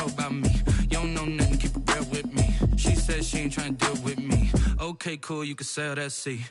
know about me. You don't know nothing, keep it real with me. She said she ain't trying to deal with me. Okay, cool, you can sell that seat.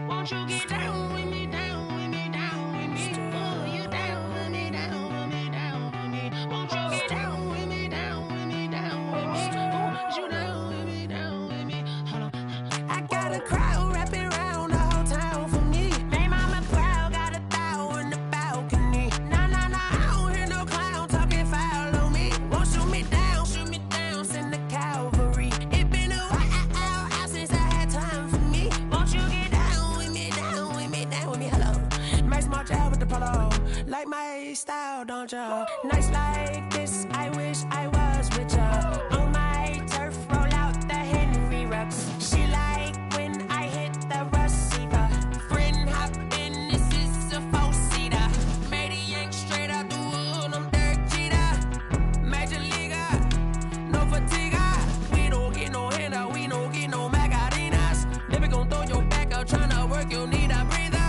Won't you get down with me, down with me, down with me? Oh, you down with me, down with me, down with me. Won't you get down with me, down with me, down with me? Oh, you down with me, down with me? Hold on. I got a crowd wrapping around the whole town for me. They mama proud, got a thou in the balcony. Nah, nah, nah, I don't hear no clown talking foul on me. Won't shoot me down, send the cavalry. It been a while since I had time for me. Won't you get down with me, down with me, down with me? Hello. Max March out with the polo. Like my style, don't ya? Nights like this, I wish I was with ya. On my turf, roll out the Henry rocks. She like when I hit the receiver. Friend hop in, this is a four-seater. Made a yank straight out the wood, I'm Derek Jeter. Major leaguer, no fatigue. We don't get no handout, we don't get no Macarinas. Never gon' throw your back out, tryna work, you need a breather.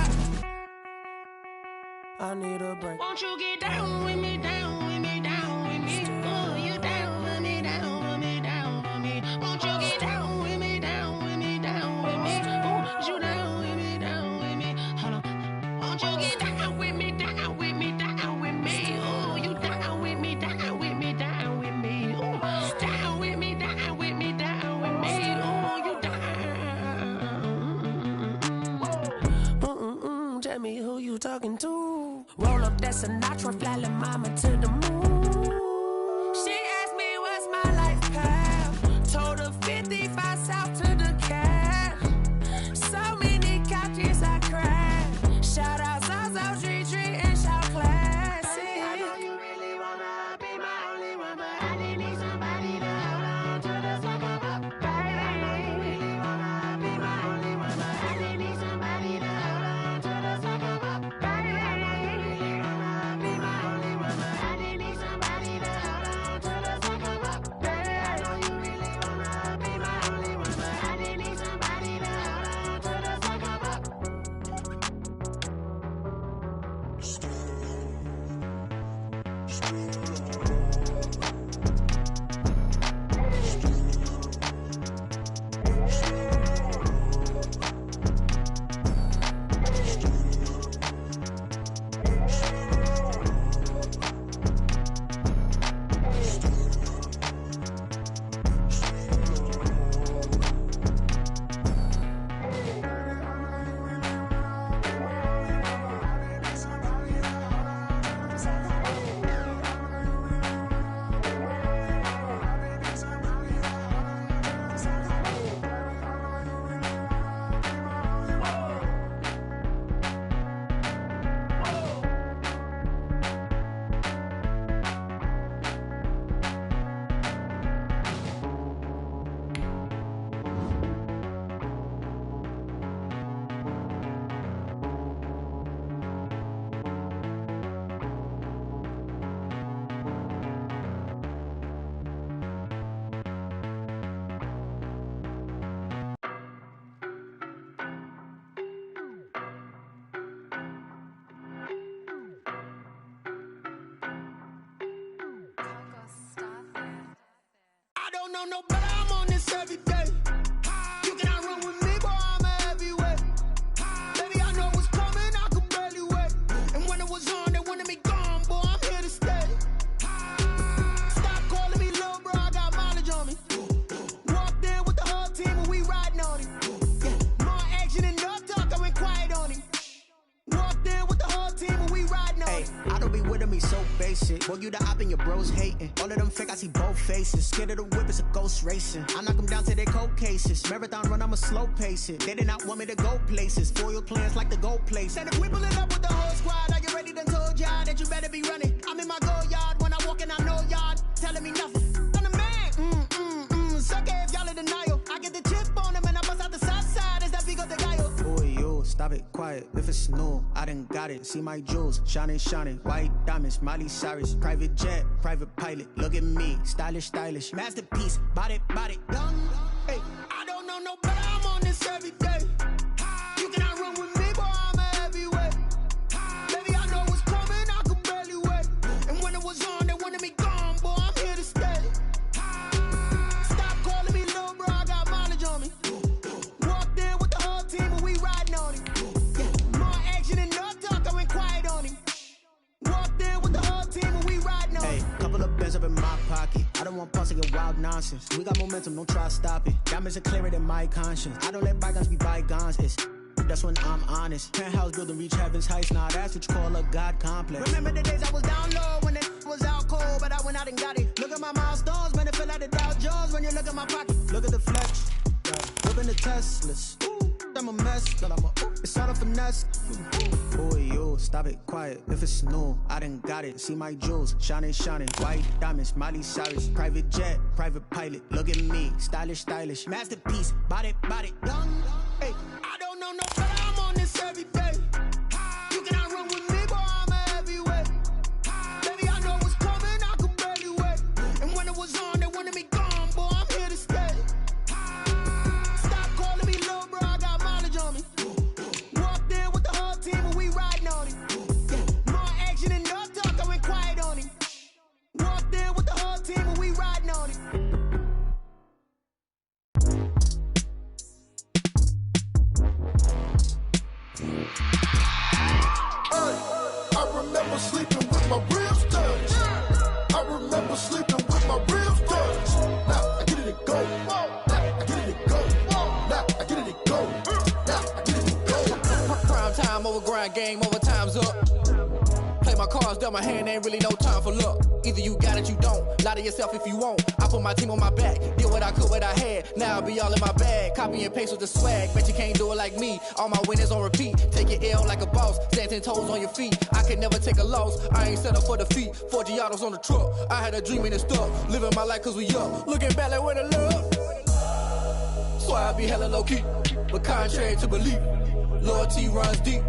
I need a break. Won't you get down with me, down with me, down with me? Oh, you down with me, down with me, down with me? Won't you get down with me, down with me, down with me? Oh, you down with me, down with me? Hold on. Won't you get down with me, down with me, down with me? Oh, you down with me, down with me, down with me? Oh, down with me, down with me, down with me? Oh, you down. Tell me who you talking to. Roll up that Sinatra, fly la mama to the moon. She asked me what's my life path. Told her 55 south to the cash. So many couches I crashed. Shout out South Street and shout classy. I know you really wanna be my only one, but I didn't need somebody to hold on to the second up. Baby, I know you really wanna be my only one, but I didn't need somebody to hold on to the second up. Baby, I know you really wanna be my only one, but I didn't need somebody to hold on to the second up. Baby, I know you really wanna be my only one, but I didn't need somebody to hold on to the second up. I don't know no better, I'm on this every day. You cannot run with me, boy, I'm a heavyweight. Baby, I know what's coming, I could barely wait. And when it was on, they wanted me gone, boy, I'm here to stay. Stop calling me little bro, I got mileage on me. Walked in with the whole team and we riding on him. Yeah, more action and no talk, I went quiet on him. Walked in with the whole team and we riding on him. I don't be with him, he's so basic. Boy, you the op and your bros hating. All of them fake, I see both faces. Scared of the whip, it's a ghost racing. I knock them down to their cold cases. Marathon run, I'ma slow pace it. They did not want me to go places. Foil plans like the gold place. And if we pulling up with the whole squad, are you ready? Done told y'all that you better be running. I'm in my go yard when I walk in, I know y'all telling me nothing. I'm the man. quiet if it's new. I done got it. See my jewels, shining, shining. White diamonds, Miley Cyrus. Private jet, private pilot. Look at me, stylish, stylish. Masterpiece, body, young. Hey, I don't know no better. I'm on this every day. You cannot run with me, boy. I'm a heavyweight. Baby, I know what's coming. I could barely wait. And when it was on, they wanted me gone, boy. I'm here to stay. Stop calling me little bro. I got mileage on me. Walked in with the whole team and we riding on him. Yeah, more action and no talk. I went quiet on him. Walked in with the whole team and we riding on him. Hey, couple of bands up in my pocket. I don't want pulse to get wild nonsense. We got momentum, don't try to stop it. Diamonds are clearer than my conscience. I don't let bygones be bygones. That's when I'm honest. Penthouse building reach heaven's heights. Nah, that's what you call a God complex. Remember the days I was down low when it was out cold, but I went out and got it. Look at my milestones, man, it feel like the Dow Jones when you look at my pocket. Look at the flex, whipping the Teslas. I'm a mess, girl, it's all a finesse. Boy, you, stop it, quiet, if it's new, I done got it. See my jewels, shining, shining. White diamonds, Miley Cyrus. Private jet, private pilot. Look at me, stylish, stylish. Masterpiece, body, young. Hey, I don't know no better. I'm on this every day. You cannot run with me, boy. I'm a heavyweight. Baby, I know what's coming. I could barely wait. And when it was on, they wanted me gone, boy. I'm here to stay. Stop calling me little bro. I got mileage on me. Walked in with the whole team and we riding on him. Yeah, more action and no talk. I went quiet on him. Walked in with the whole team and we riding on him. I remember sleeping with my ribs touched. I remember sleeping with my ribs touched. Now I get it and go. Now I get it and go. Now I get it and go. Now I get it and go. Prime time over grind game, over time's up. Play my cards, dealt my hand, ain't really no time for luck. Either you got it, you don't. Lie to yourself if you won't. I put my team on my back, did what I could, what I had. Now I be all in my bag, copy and paste with the swag. Bet you can't do it like me. All my winners on repeat. Take your L like a boss, stand 10 toes on your feet. I could never take a loss. I ain't set up for defeat. 4 Giottos on the truck. I had a dream and it stuck. Living my life cause we up. Looking back like where the love. So I be hella low key, but contrary to belief, loyalty runs deep.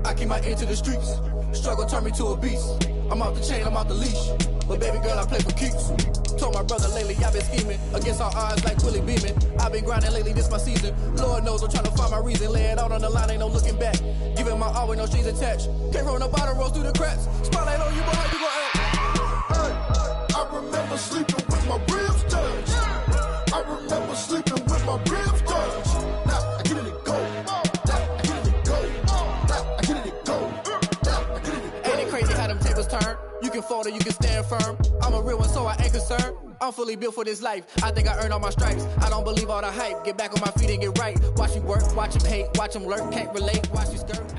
I keep my ear to the streets. Struggle turned me to a beast. I'm off the chain, I'm off the leash. But baby girl, I play for keeps. Told my brother lately, I've been scheming against all odds like Willie Beeman. I've been grinding lately, this my season. Lord knows I'm trying to find my reason. Lay it out on the line, ain't no looking back. Giving my all with no strings attached. Can't roll no bottle, rolls through the cracks. Spotlight on you, but how you gon' act? Hey, I remember sleeping with my ribs touched. I remember sleeping with my ribs touched. Now I get it and go. Now I get it and go. Now I get it and go. Now I get it and go. Ain't it crazy how them tables turn? You can fold or you can stand firm. I'm a real one, so I ain't concerned. I'm fully built for this life. I think I earned all my stripes. I don't believe all the hype. Get back on my feet and get right. Watch you work, watch him hate, watch him lurk. Can't relate, watch you skirt.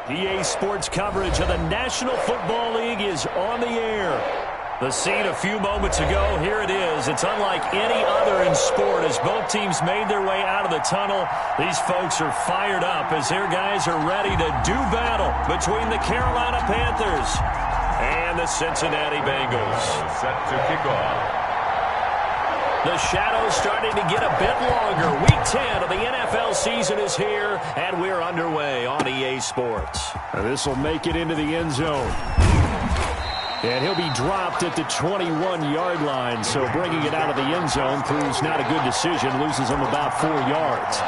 EA Sports coverage of the National Football League is on the air. The scene a few moments ago, here it is. It's unlike any other in sport as both teams made their way out of the tunnel. These folks are fired up as their guys are ready to do battle between the Carolina Panthers and the Cincinnati Bengals. Set to kick off. The shadow's starting to get a bit longer. Week 10 of the NFL season is here, and we're underway on EA Sports. This will make it into the end zone. And he'll be dropped at the 21-yard line, so bringing it out of the end zone proves not a good decision, loses him about 4 yards.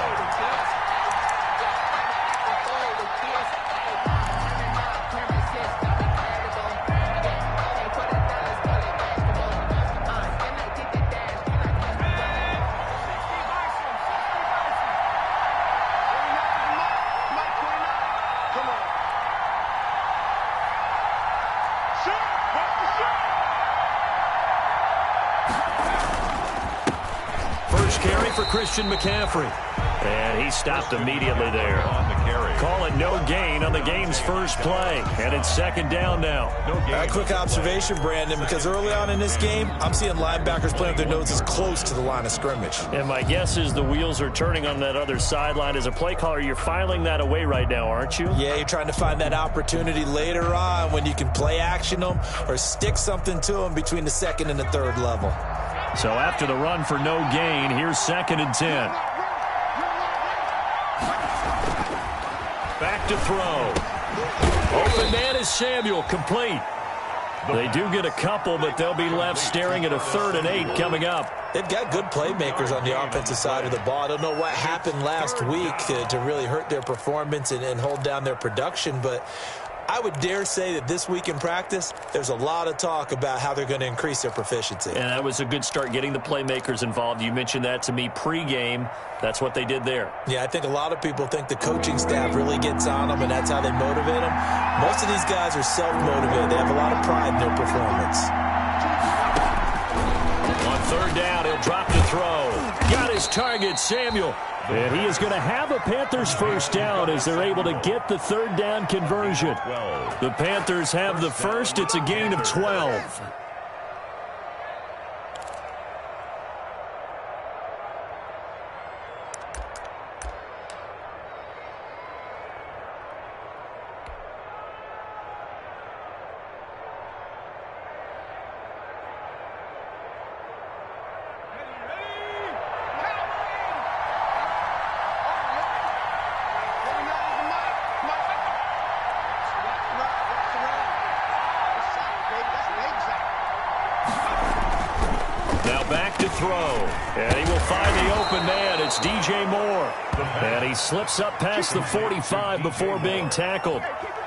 Carry for Christian McCaffrey. And he stopped immediately there. On the carry. Call it no gain on the game's first play. And it's second down now. No gain. Quick observation, Brandon, because early on in this game, I'm seeing linebackers playing with their noses close to the line of scrimmage. And my guess is the wheels are turning on that other sideline. As a play caller, you're filing that away right now, aren't you? Yeah, you're trying to find that opportunity later on when you can play action them or stick something to them between the second and the third level. So after the run for no gain, here's 2nd and 10. to throw. Open man is Samuel, complete. They do get a couple, but they'll be left staring at a 3rd and 8 coming up. They've got good playmakers on the offensive side of the ball. I don't know what happened last week to really hurt their performance and hold down their production, but I would dare say that this week in practice, there's a lot of talk about how they're going to increase their proficiency. And that was a good start, getting the playmakers involved. You mentioned that to me pregame. That's what they did there. Yeah, I think a lot of people think the coaching staff really gets on them, and that's how they motivate them. Most of these guys are self-motivated. They have a lot of pride in their performance. On 3rd down, he'll drop to throw. Got his target, Samuel. And he is going to have a Panthers 1st down as they're able to get the 3rd down conversion. The Panthers have the first. It's a gain of 12. And he will find the open man. It's DJ Moore. And he slips up past the 45 before being tackled.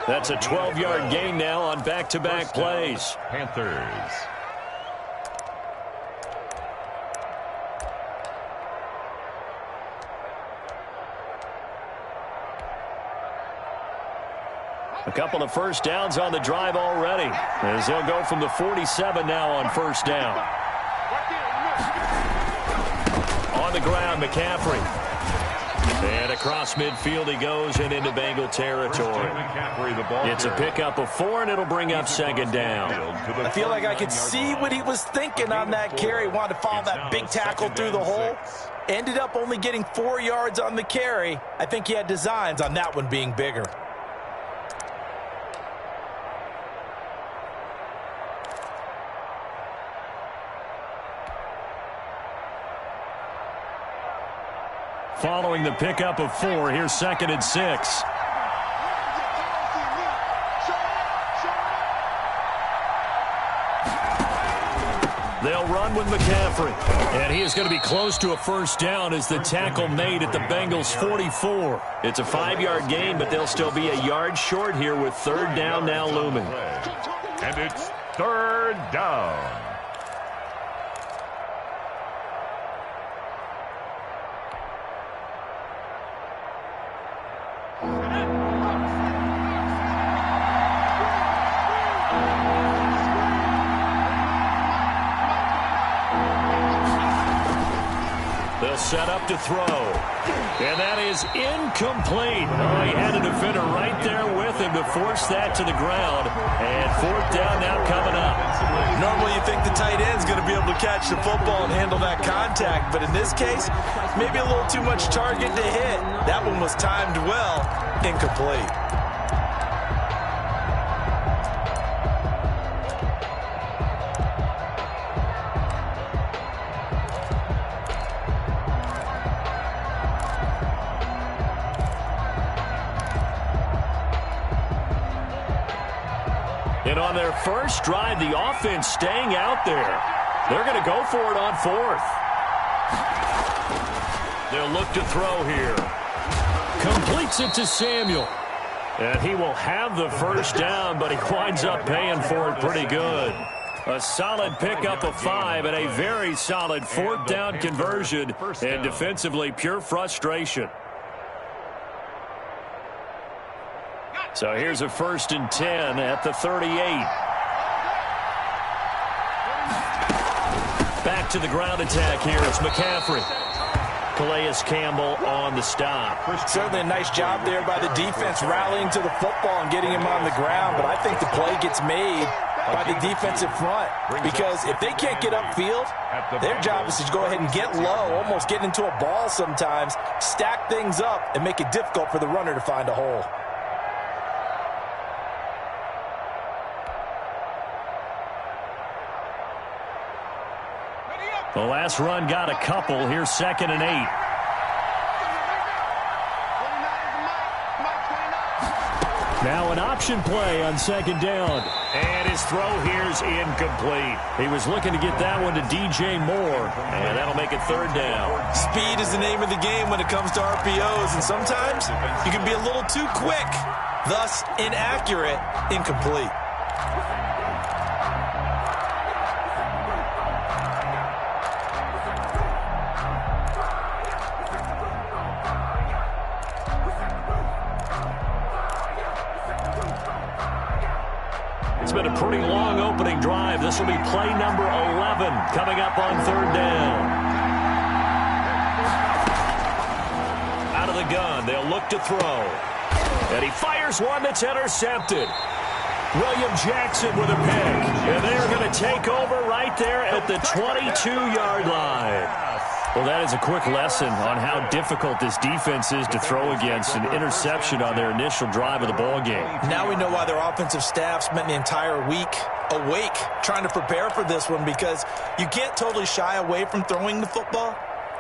That's a 12-yard gain now on back-to-back plays. Panthers. A couple of 1st downs on the drive already, as they'll go from the 47 now on 1st down. On the ground, McCaffrey. And across midfield he goes and into Bengal territory. It's a pickup of 4, and it'll bring up 2nd down. I feel like I could see what he was thinking on that carry. Wanted to follow that big tackle through the hole. Ended up only getting 4 yards on the carry. I think he had designs on that one being bigger. Following the pickup of 4, here's 2nd and 6. They'll run with McCaffrey. And he is going to be close to a 1st down as the tackle made at the Bengals' 44. It's a 5-yard gain, but they'll still be a yard short here with 3rd down now looming. And it's 3rd down. Set up to throw. And that is incomplete. Oh, he had a defender right there with him to force that to the ground. And 4th down now coming up. Normally you think the tight end's going to be able to catch the football and handle that contact. But in this case, maybe a little too much target to hit. That one was timed well. Incomplete. And on their first drive, the offense staying out there. They're going to go for it on 4th. They'll look to throw here. Completes it to Samuel. And he will have the 1st down, but he winds up paying for it pretty good. A solid pickup of 5 and a very solid 4th down conversion. And defensively, pure frustration. So here's a 1st and 10 at the 38. Back to the ground attack here. It's McCaffrey. Calais Campbell on the stop. Certainly a nice job there by the defense rallying to the football and getting him on the ground. But I think the play gets made by the defensive front, because if they can't get upfield, their job is to go ahead and get low, almost get into a ball sometimes, stack things up, and make it difficult for the runner to find a hole. The last run got a couple. Here's 2nd and 8. option play on second down. And his throw here's incomplete. He was looking to get that one to DJ Moore, and that'll make it third down. Speed is the name of the game when it comes to RPOs, and sometimes you can be a little too quick, thus inaccurate, incomplete. It's been a pretty long opening drive. This will be play number 11 coming up on third down. Out of the gun, they'll look to throw. And he fires one that's intercepted. William Jackson with a pick. And they're going to take over right there at the 22-yard line. Well, that is a quick lesson on how difficult this defense is to throw against. An interception on their initial drive of the ball game. Now we know why their offensive staff spent the entire week awake trying to prepare for this one, because you can't totally shy away from throwing the football.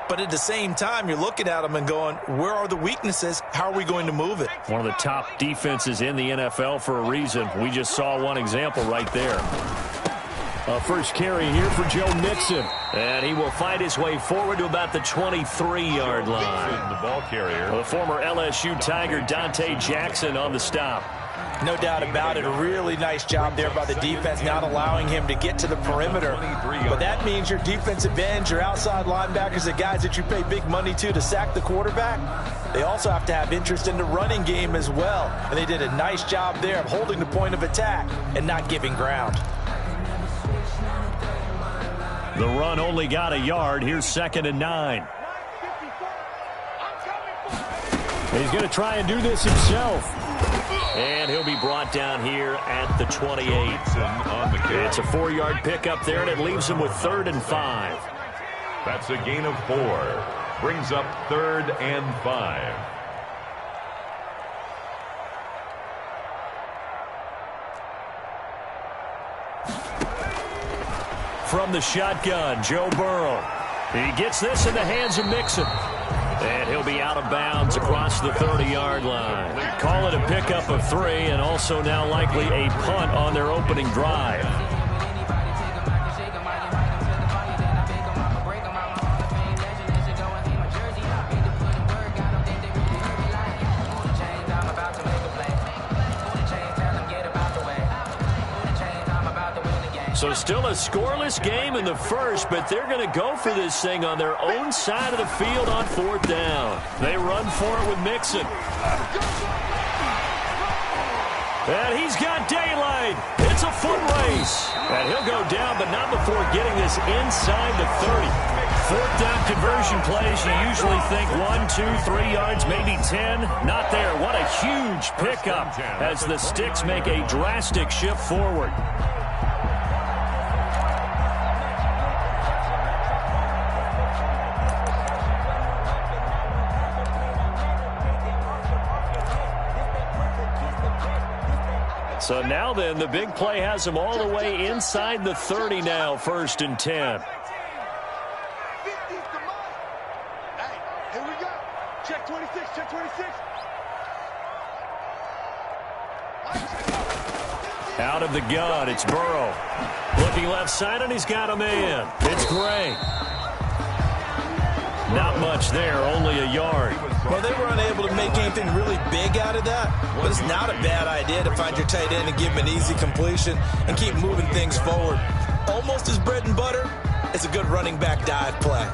But at the same time, you're looking at them and going, where are the weaknesses? How are we going to move it? One of the top defenses in the NFL for a reason. We just saw one example right there. First carry here for Joe Mixon. And he will find his way forward to about the 23-yard line. The ball carrier. The former LSU Tiger Dante Jackson on the stop. No doubt about it. A really nice job there by the defense, not allowing him to get to the perimeter. But that means your defensive ends, your outside linebackers, the guys that you pay big money to sack the quarterback, they also have to have interest in the running game as well. And they did a nice job there of holding the point of attack and not giving ground. The run only got a yard. Here's 2nd and 9. He's going to try and do this himself. And he'll be brought down here at the 28. It's a 4-yard pickup there, and it leaves him with 3rd and 5. That's a gain of 4. Brings up 3rd and 5. From the shotgun, Joe Burrow. He gets this in the hands of Mixon. And he'll be out of bounds across the 30-yard line. Call it a pickup of 3, and also now likely a punt on their opening drive. So still a scoreless game in the first, but they're going to go for this thing on their own side of the field on 4th down. They run for it with Mixon. And he's got daylight. It's a foot race. And he'll go down, but not before getting this inside the 30. 4th down conversion plays, you usually think 1, 2, 3 yards, maybe 10. Not there. What a huge pickup as the Sticks make a drastic shift forward. So now then, the big play has them all the way inside the 30 now, 1st and 10. Hey, here we go. Check 26, check 26. Out of the gun, it's Burrow. Looking left side, and he's got a man. It's Gray. Not much there, only a yard. Well, they were unable to make anything really big out of that, but it's not a bad idea to find your tight end and give him an easy completion and keep moving things forward. Almost as bread and butter, it's a good running back dive play.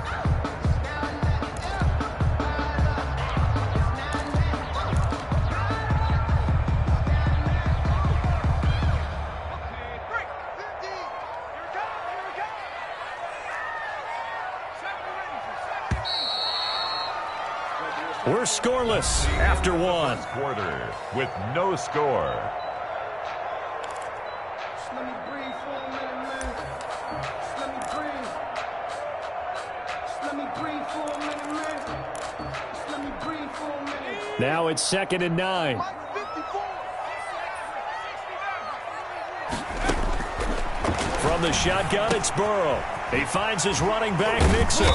We're scoreless after 1. Quarter with no score. Just let me breathe for a minute, man. Just let me breathe. Just let me breathe for a minute, man. Just let me breathe for a minute. Now it's 2nd and 9. From the shotgun, it's Burrow. He finds his running back, Mixon.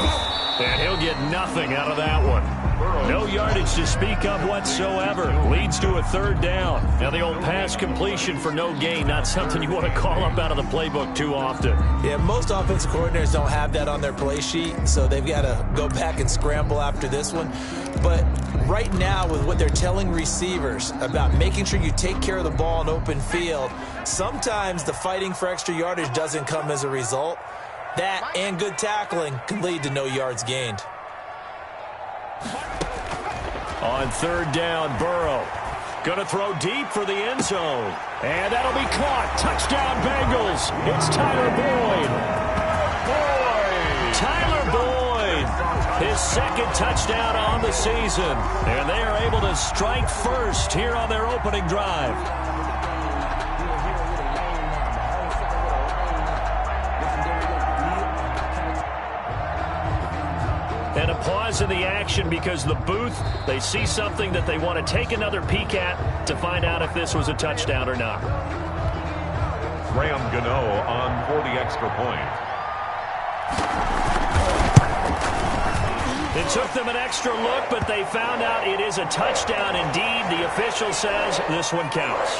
And he'll get nothing out of that one. No yardage to speak of whatsoever. Leads to a third down. Now the old pass completion for no gain, not something you want to call up out of the playbook too often. Yeah, most offensive coordinators don't have that on their play sheet, so they've got to go back and scramble after this one. But right now, with what they're telling receivers about making sure you take care of the ball in open field, sometimes the fighting for extra yardage doesn't come as a result. That and good tackling can lead to no yards gained. On third down, Burrow. Going to throw deep for the end zone. And that'll be caught. Touchdown, Bengals. It's Tyler Boyd. Tyler Boyd. His second touchdown on the season. And they are able to strike first here on their opening drive. And a pause in the action because the booth, they see something that they want to take another peek at to find out if this was a touchdown or not. Graham Gano on for the extra point. It took them an extra look, but they found out it is a touchdown indeed. The official says this one counts.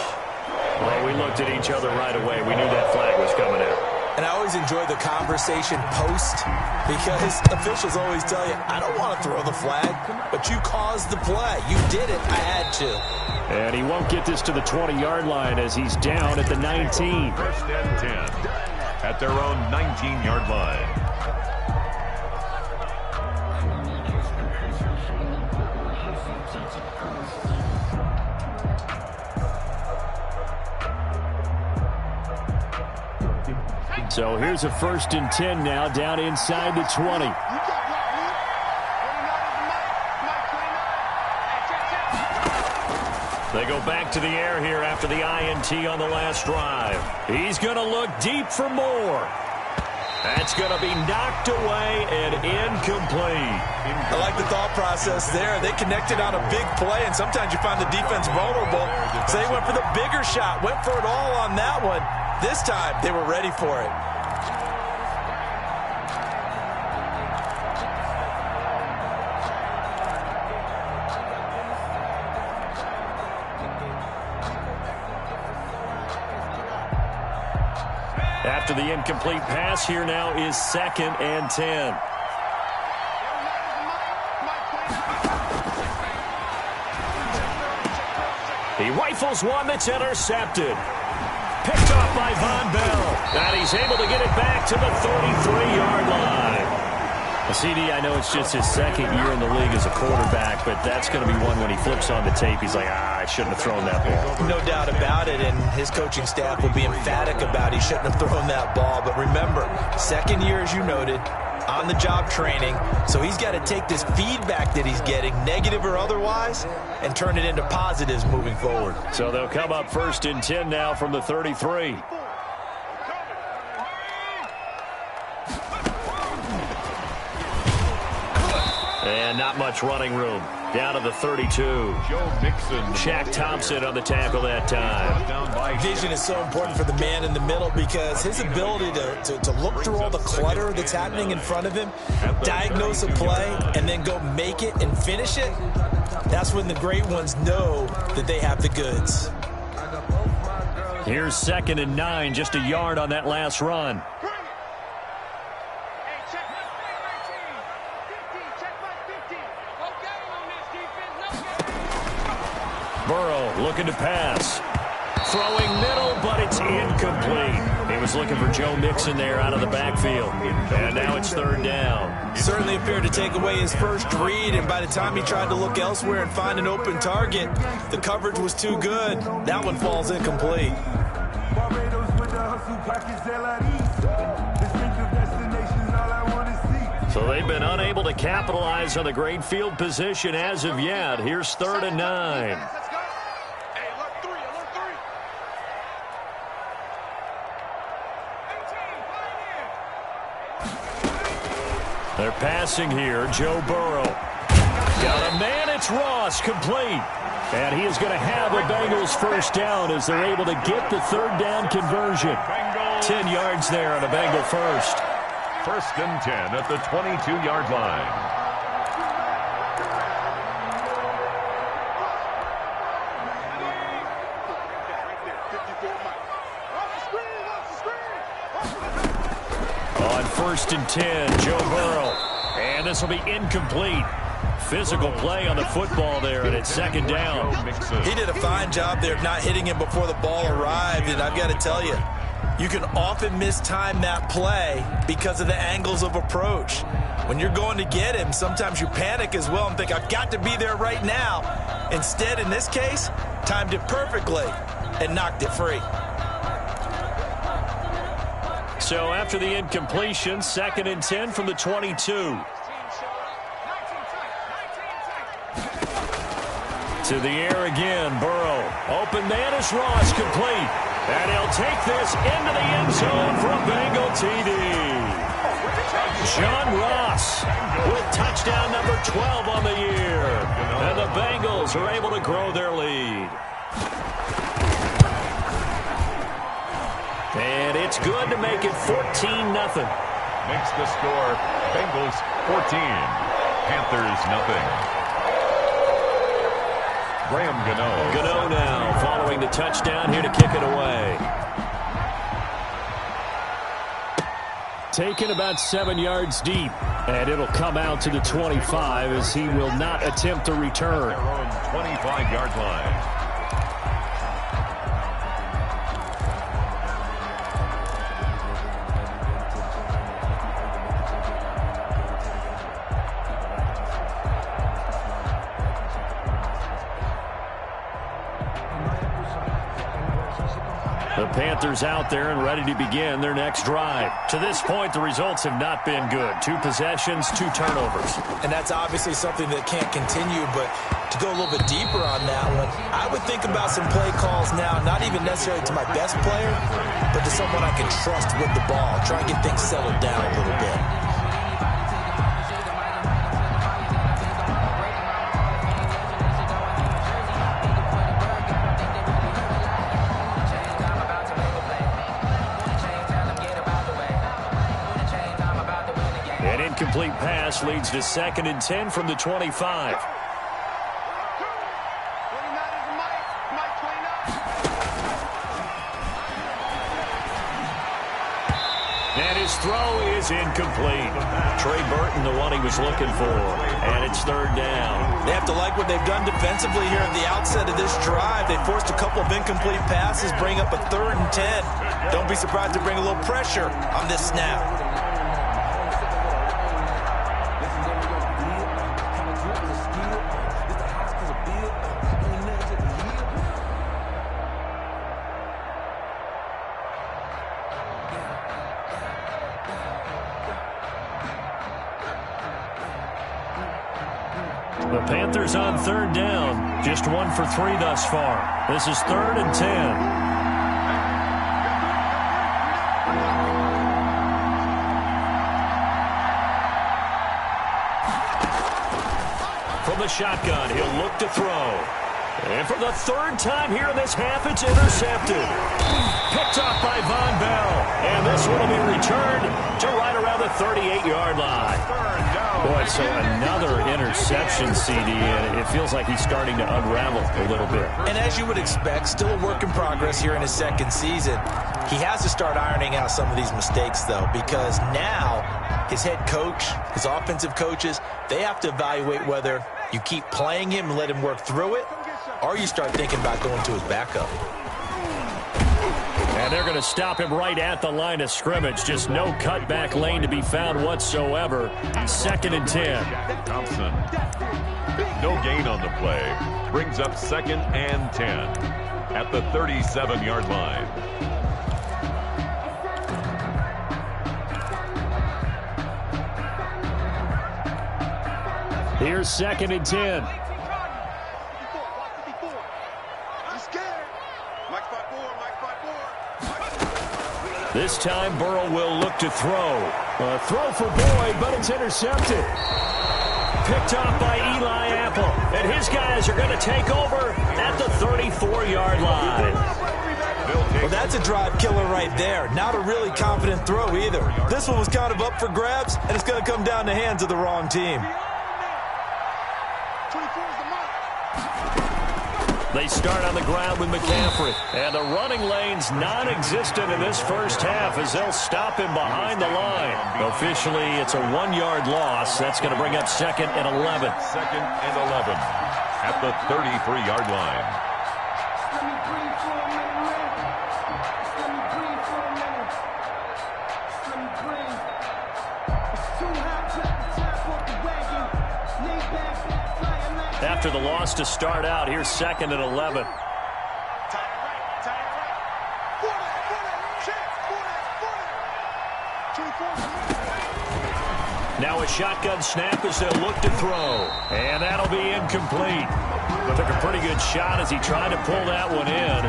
Well, we looked at each other right away. We knew that flag was coming out. And I always enjoy the conversation post because officials always tell you, I don't want to throw the flag, but you caused the play. You did it. I had to. And he won't get this to the 20-yard line as he's down at the 19. First and 10 at their own 19-yard line. So here's a first and 10 now, down inside the 20. They go back to the air here after the INT on the last drive. He's going to look deep for more. That's going to be knocked away and incomplete. I like the thought process there. They connected on a big play, and sometimes you find the defense vulnerable. So they went for the bigger shot, went for it all on that one. This time, they were ready for it. After the incomplete pass, here now is second and 10. He rifles one that's intercepted. Picked off by Von Bell. And he's able to get it back to the 33-yard line. CD, I know it's just his second year in the league as a quarterback, but that's going to be one when he flips on the tape. He's like, I shouldn't have thrown that ball. No doubt about it, and his coaching staff will be emphatic about he shouldn't have thrown that ball. But remember, second year, as you noted, on-the-job training, so he's got to take this feedback that he's getting, negative or otherwise, and turn it into positives moving forward. So they'll come up first and 10 now from the 33. And not much running room. Down to the 32. Joe Mixon. Shaq Thompson on the tackle that time. Vision is so important for the man in the middle because his ability to look through all the clutter that's happening in front of him, diagnose a play, and then go make it and finish it, that's when the great ones know that they have the goods. Here's second and 9, just a yard on that last run. Burrow looking to pass. Throwing middle, but it's incomplete. He was looking for Joe Mixon there out of the backfield. And now it's third down. Certainly appeared to take away his first read, and by the time he tried to look elsewhere and find an open target, the coverage was too good. That one falls incomplete. So they've been unable to capitalize on the great field position as of yet. Here's third and 9. They're passing here. Joe Burrow. Got a man. It's Ross. Complete. And he is going to have a Bengals first down as they're able to get the third down conversion. 10 yards there on a Bengal first. First and 10 at the 22-yard line. On 1st and 10, Joe Burrow. And this will be incomplete. Physical play on the football there, and it's 2nd down. He did a fine job there of not hitting him before the ball arrived, and I've got to tell you, you can often mistime that play because of the angles of approach. When you're going to get him, sometimes you panic as well and think, I've got to be there right now. Instead, in this case, timed it perfectly and knocked it free. So after the incompletion, 2nd and 10 from the 22. To the air again, Burrow. Open man is Ross, complete. And he'll take this into the end zone for a Bengal TD. John Ross with touchdown number 12 on the year. And the Bengals are able to grow their lead. And it's good to make it 14-0. Makes the score Bengals 14, Panthers nothing. Graham Gano. Gano now following the touchdown here to kick it away. Taken about 7 yards deep, and it'll come out to the 25 as he will not attempt to return. Their own 25-yard line. The Panthers out there and ready to begin their next drive. To this point, the results have not been good. 2 possessions, 2 turnovers. And that's obviously something that can't continue, but to go a little bit deeper on that one, I would think about some play calls now, not even necessarily to my best player, but to someone I can trust with the ball. Try and get things settled down a little bit. Incomplete pass leads to 2nd and 10 from the 25. And his throw is incomplete. Trey Burton, the one he was looking for. And it's 3rd down. They have to like what they've done defensively here at the outset of this drive. They forced a couple of incomplete passes, bring up a 3rd and 10. Don't be surprised to bring a little pressure on this snap. The Panthers on 3rd down. Just 1 for 3 thus far. This is 3rd and 10. From the shotgun, he'll look to throw. And for the 3rd time here in this half, it's intercepted. Picked off by Von Bell. And this one will be returned to right around the 38-yard line. Boy, so another interception, CD, and it feels like he's starting to unravel a little bit. And as you would expect, still a work in progress here in his 2nd season. He has to start ironing out some of these mistakes, though, because now his head coach, his offensive coaches, they have to evaluate whether you keep playing him and let him work through it, or you start thinking about going to his backup. And they're going to stop him right at the line of scrimmage. Just no cutback lane to be found whatsoever. 2nd and 10. Thompson. No gain on the play. Brings up 2nd and 10 at the 37-yard line. Here's 2nd and 10. This time, Burrow will look to throw. A throw for Boyd, but it's intercepted. Picked off by Eli Apple. And his guys are going to take over at the 34-yard line. Well, that's a drive killer right there. Not a really confident throw either. This one was kind of up for grabs, and it's going to come down the hands of the wrong team. They start on the ground with McCaffrey. And the running lane's non-existent in this first half as they'll stop him behind the line. Officially, it's a 1-yard loss. That's going to bring up 2nd and 11. 2nd and 11 at the 33-yard line. After the loss to start out, here's 2nd and 11. Now a shotgun snap as they'll look to throw. And that'll be incomplete. But took a pretty good shot as he tried to pull that one in.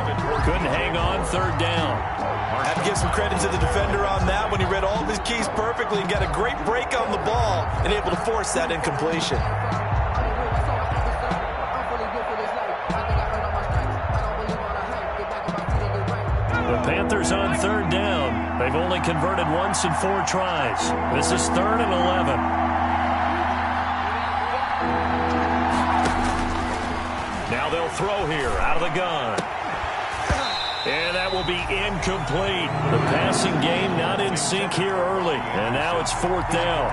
Couldn't hang on 3rd down. I have to give some credit to the defender on that when he read all of his keys perfectly and got a great break on the ball and able to force that incompletion. The Panthers on 3rd down. They've only converted once in 4 tries. This is 3rd and 11. Now they'll throw here out of the gun. And that will be incomplete. The passing game not in sync here early. And now it's 4th down.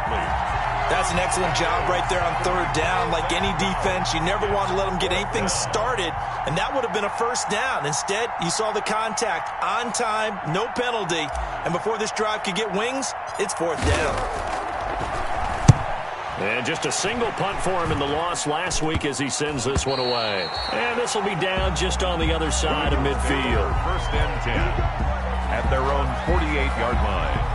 That's an excellent job right there on 3rd down. Like any defense, you never want to let them get anything started, and that would have been a 1st down. Instead, you saw the contact on time, no penalty, and before this drive could get wings, it's 4th down. And just a single punt for him in the loss last week as he sends this one away. And this will be down just on the other side of midfield. 1st and 10 at their own 48-yard line.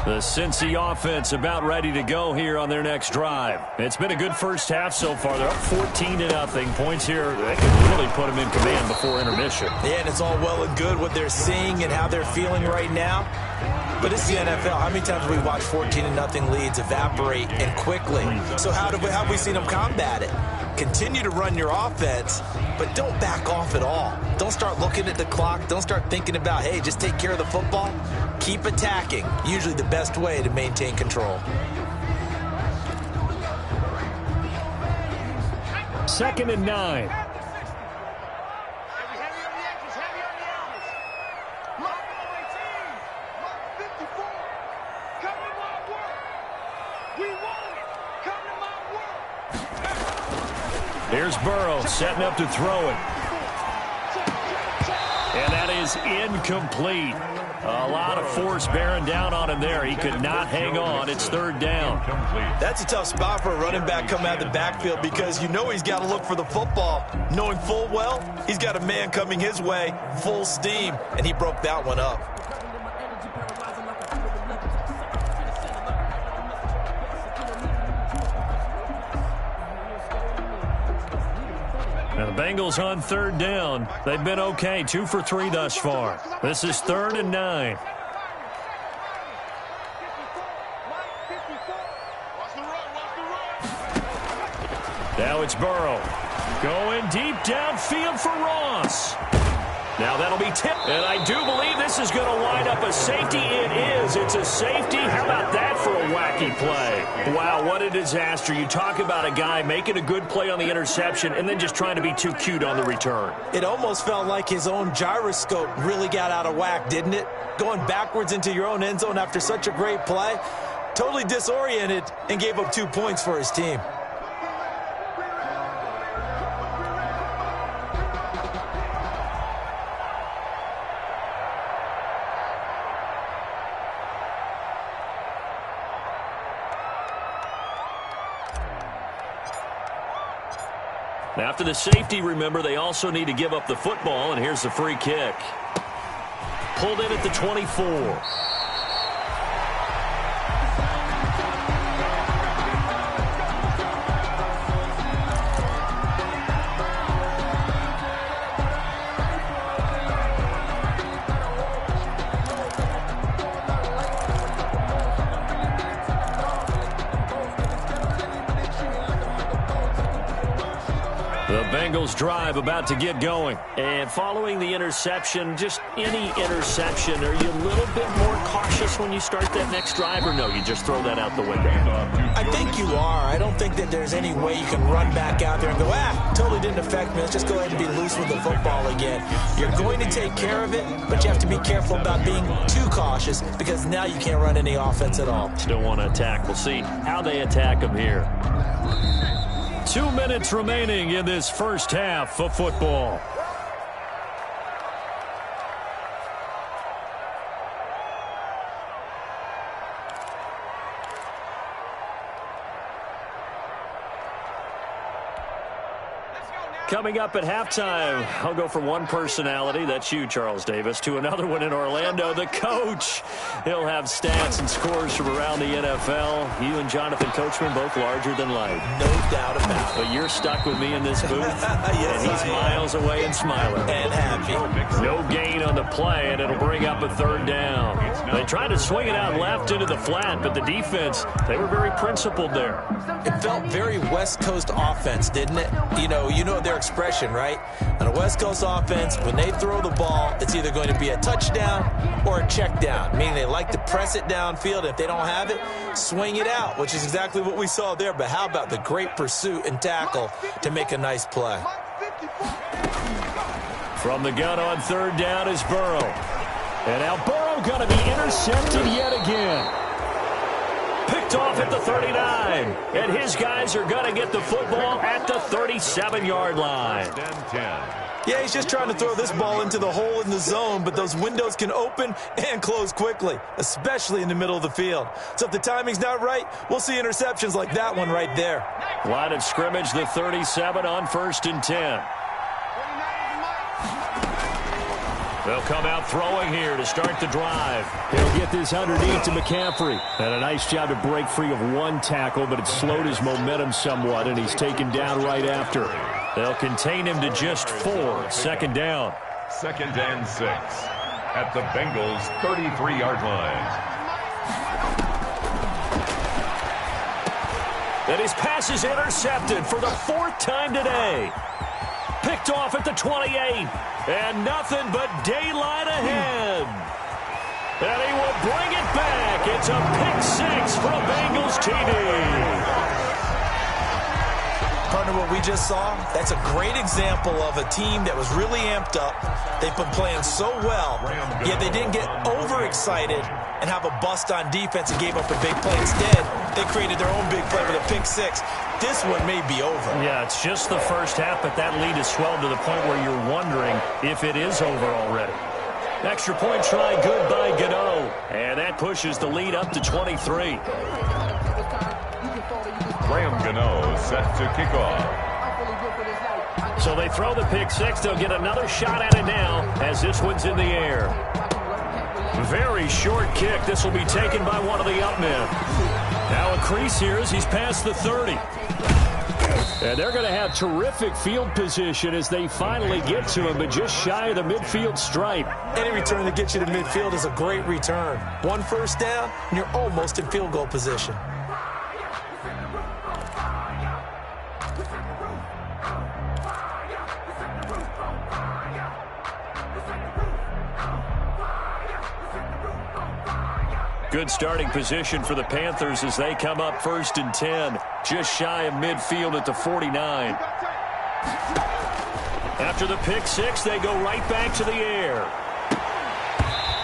The Cincy offense about ready to go here on their next drive. It's been a good first half so far. They're up 14-0. Points here, they can really put them in command before intermission. Yeah, and it's all well and good what they're seeing and how they're feeling right now. But it's the NFL. How many times have we watched 14-0 leads evaporate and quickly? So how have we seen them combat it? Continue to run your offense, but don't back off at all. Don't start looking at the clock. Don't start thinking about, hey, just take care of the football. Keep attacking. Usually the best way to maintain control. 2nd and 9. Here's Burrow setting up to throw it. And that is incomplete. A lot of force bearing down on him there. He could not hang on. It's 3rd down. That's a tough spot for a running back coming out of the backfield because you know he's got to look for the football, knowing full well he's got a man coming his way, full steam, and he broke that one up. Now the Bengals on 3rd down. They've been okay, 2 for 3 thus far. This is 3rd and 9. Now it's Burrow. Going deep downfield for Ross. Now that'll be tipped, and I do believe this is going to wind up a safety. It is. It's a safety. How about that for a wacky play? Wow, what a disaster. You talk about a guy making a good play on the interception and then just trying to be too cute on the return. It almost felt like his own gyroscope really got out of whack, didn't it? Going backwards into your own end zone after such a great play. Totally disoriented and gave up 2 points for his team. After the safety, remember, they also need to give up the football, and here's the free kick. Pulled in at the 24. The Bengals drive about to get going. And following the interception, just any interception, are you a little bit more cautious when you start that next drive, or no, you just throw that out the window? I think you are. I don't think that there's any way you can run back out there and go, totally didn't affect me. Let's just go ahead and be loose with the football again. You're going to take care of it, but you have to be careful about being too cautious because now you can't run any offense at all. Still want to attack. We'll see how they attack them here. 2 minutes remaining in this first half of football. Coming up at halftime, I'll go from one personality, that's you, Charles Davis, to another one in Orlando, the coach. He'll have stats and scores from around the NFL. You and Jonathan Coachman, both larger than life. No doubt about it. But you're stuck with me in this booth, yes, and he's miles away and smiling. And happy. No gain on the play, and it'll bring up a third down. They tried to swing it out left into the flat, but the defense, they were very principled there. It felt very West Coast offense, didn't it? You know their expression, right? On a West Coast offense, when they throw the ball, it's either going to be a touchdown or a check down, meaning they like to press it downfield. If they don't have it, swing it out, which is exactly what we saw there. But how about the great pursuit and tackle to make a nice play? From the gun on third down is Burrow. And now Burrow going to be intercepted yet again. Picked off at the 39. And his guys are going to get the football at the 37-yard line. Yeah, he's just trying to throw this ball into the hole in the zone, but those windows can open and close quickly, especially in the middle of the field. So if the timing's not right, we'll see interceptions like that one right there. Line of scrimmage, the 37 on 1st and 10. They'll come out throwing here to start the drive. He'll get this underneath to McCaffrey. And a nice job to break free of one tackle, but it slowed his momentum somewhat, and he's taken down right after. They'll contain him to just 4. 2nd down. 2nd and 6 at the Bengals' 33-yard line. And his pass is intercepted for the 4th time today. Picked off at the 28. And nothing but daylight ahead. And he will bring it back. It's a pick 6 for a Bengals TD. Partner, what we just saw, that's a great example of a team that was really amped up. They've been playing so well, yet they didn't get overexcited and have a bust on defense and gave up a big play. Instead, they created their own big play with a pick 6. This one may be over. Yeah, it's just the first half, but that lead has swelled to the point where you're wondering if it is over already. Extra point try, good by Gano. And that pushes the lead up to 23. Graham Gano set to kick off. So they throw the pick 6. They'll get another shot at it now as this one's in the air. Very short kick. This will be taken by one of the up men. Now a crease here as he's past the 30. And they're going to have terrific field position as they finally get to him, but just shy of the midfield stripe. Any return that gets you to midfield is a great return. 1 first down, and you're almost in field goal position. Good starting position for the Panthers as they come up 1st and 10. Just shy of midfield at the 49. After the pick 6, they go right back to the air.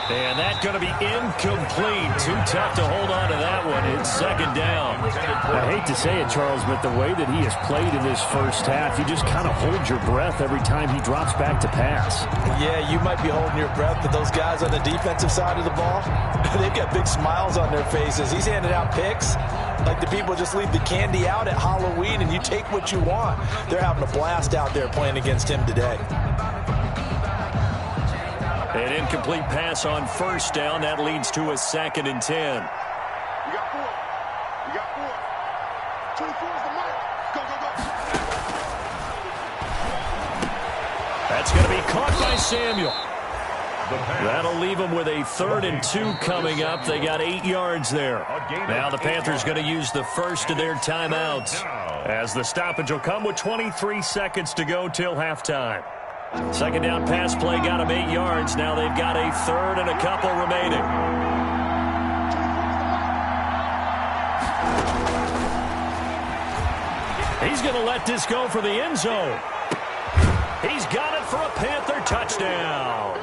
And that's going to be incomplete. Too tough to hold on to that one. It's 2nd down. I hate to say it, Charles, but the way that he has played in this first half, you just kind of hold your breath every time he drops back to pass. Yeah, you might be holding your breath, but those guys on the defensive side of the ball, they've got big smiles on their faces. He's handing out picks like the people just leave the candy out at Halloween and you take what you want. They're having a blast out there playing against him today. An incomplete pass on 1st down. That leads to a 2nd and 10. You got 4. You got 4. 24 is the mark. Go, go, go. That's going to be caught by Samuel. That'll leave them with a 3rd and 2 coming up. They got 8 yards there. Now the Panthers going to use the first of their timeouts, as the stoppage will come with 23 seconds to go till halftime. Second down pass play got them 8 yards. Now they've got a 3rd and a couple remaining. He's going to let this go for the end zone. He's got it for a Panther touchdown.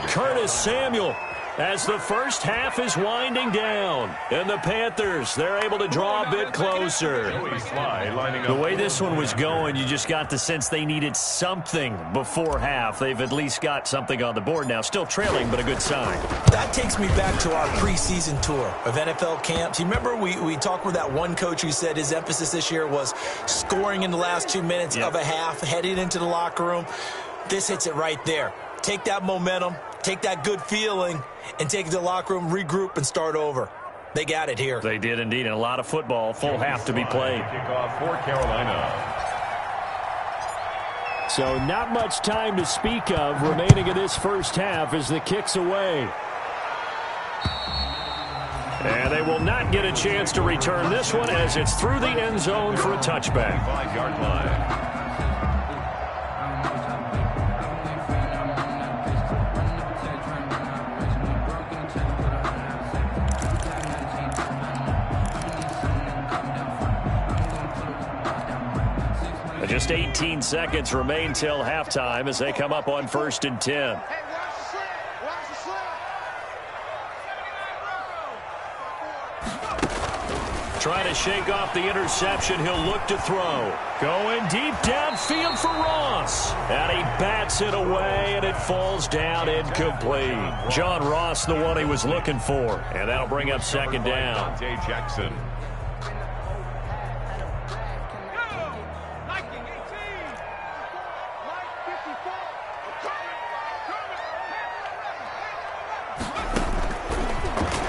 Curtis Samuel, as the first half is winding down. And the Panthers, they're able to draw a bit closer. The way this one was going, you just got the sense they needed something before half. They've at least got something on the board now. Still trailing, but a good sign. That takes me back to our preseason tour of NFL camps. You remember we talked with that one coach who said his emphasis this year was scoring in the last 2 minutes of a half, heading into the locker room. This hits it right there. Take that momentum, take that good feeling, and take it to the locker room, regroup, and start over. They got it here. They did indeed, and a lot of football. Full half to be played. Kickoff for Carolina. So not much time to speak of remaining in this first half as the kick's away. And they will not get a chance to return this one as it's through the end zone for a touchback. 5-yard line. Just 18 seconds remain till halftime as they come up on 1st and 10. Trying to shake off the interception. He'll look to throw. Going deep downfield for Ross. And he bats it away, and it falls down incomplete. John Ross, the one he was looking for. And that'll bring up 2nd down. Jackson.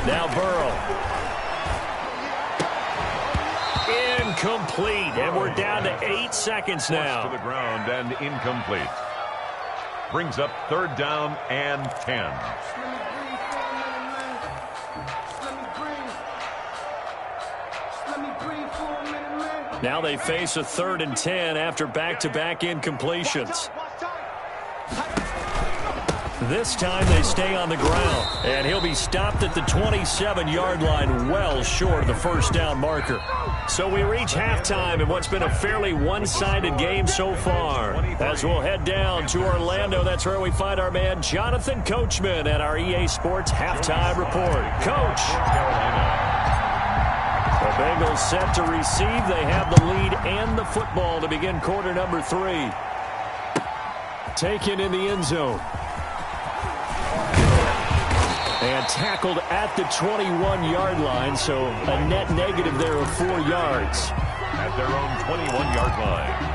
Now Burrow. Incomplete, and we're down to 8 seconds now. To the ground and incomplete. Brings up 3rd down and 10. Now they face a 3rd and 10 after back-to-back incompletions. This time they stay on the ground, and he'll be stopped at the 27-yard line, well short of the first down marker. So we reach halftime in what's been a fairly one-sided game so far. As we'll head down to Orlando, that's where we find our man Jonathan Coachman at our EA Sports Halftime Report. Coach. The Bengals set to receive. They have the lead and the football to begin quarter number 3. Taken in the end zone. And tackled at the 21-yard line, so a net negative there of 4 yards. At their own 21-yard line.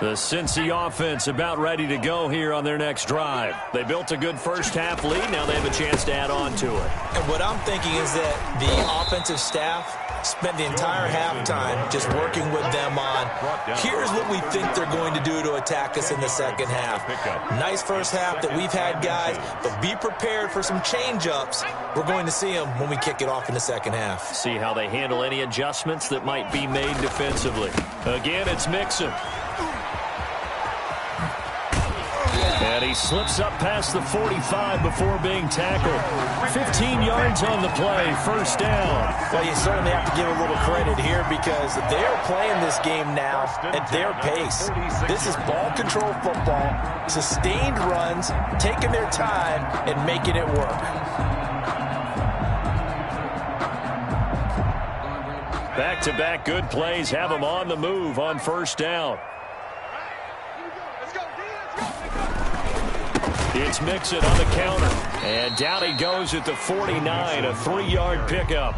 The Cincy offense about ready to go here on their next drive. They built a good first half lead. Now they have a chance to add on to it. And what I'm thinking is that the offensive staff spent the entire halftime just working with them on, here's what we think they're going to do to attack us in the second half. Nice first half that we've had, guys, but be prepared for some change-ups. We're going to see them when we kick it off in the second half. See how they handle any adjustments that might be made defensively. Again, it's Mixon. And he slips up past the 45 before being tackled. 15 yards on the play, first down. Well, you certainly have to give a little credit here because they're playing this game now at their pace. This is ball control football, sustained runs, taking their time and making it work. Back-to-back good plays have them on the move on first down. It's Mixon on the counter. And down he goes at the 49, a 3-yard pickup.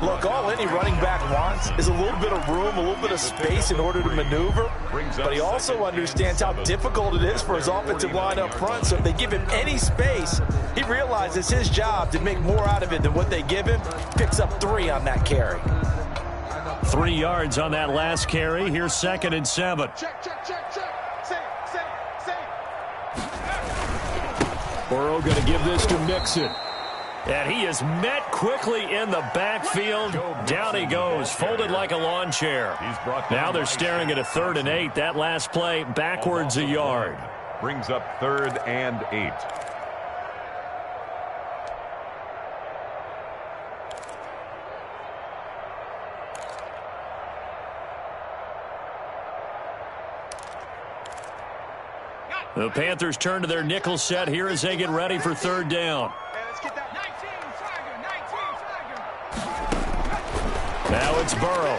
Look, all any running back wants is a little bit of room, a little bit of space in order to maneuver. But he also understands how difficult it is for his offensive line up front. So if they give him any space, he realizes his job to make more out of it than what they give him. Picks up 3 on that carry. 3 yards on that last carry. Here's 2nd and 7. Burrow going to give this to Mixon. And he is met quickly in the backfield. Down he goes, folded like a lawn chair. Now they're staring at a 3rd and 8. That last play, backwards a yard. Brings up 3rd and 8. The Panthers turn to their nickel set here as they get ready for 3rd down. Now it's Burrow.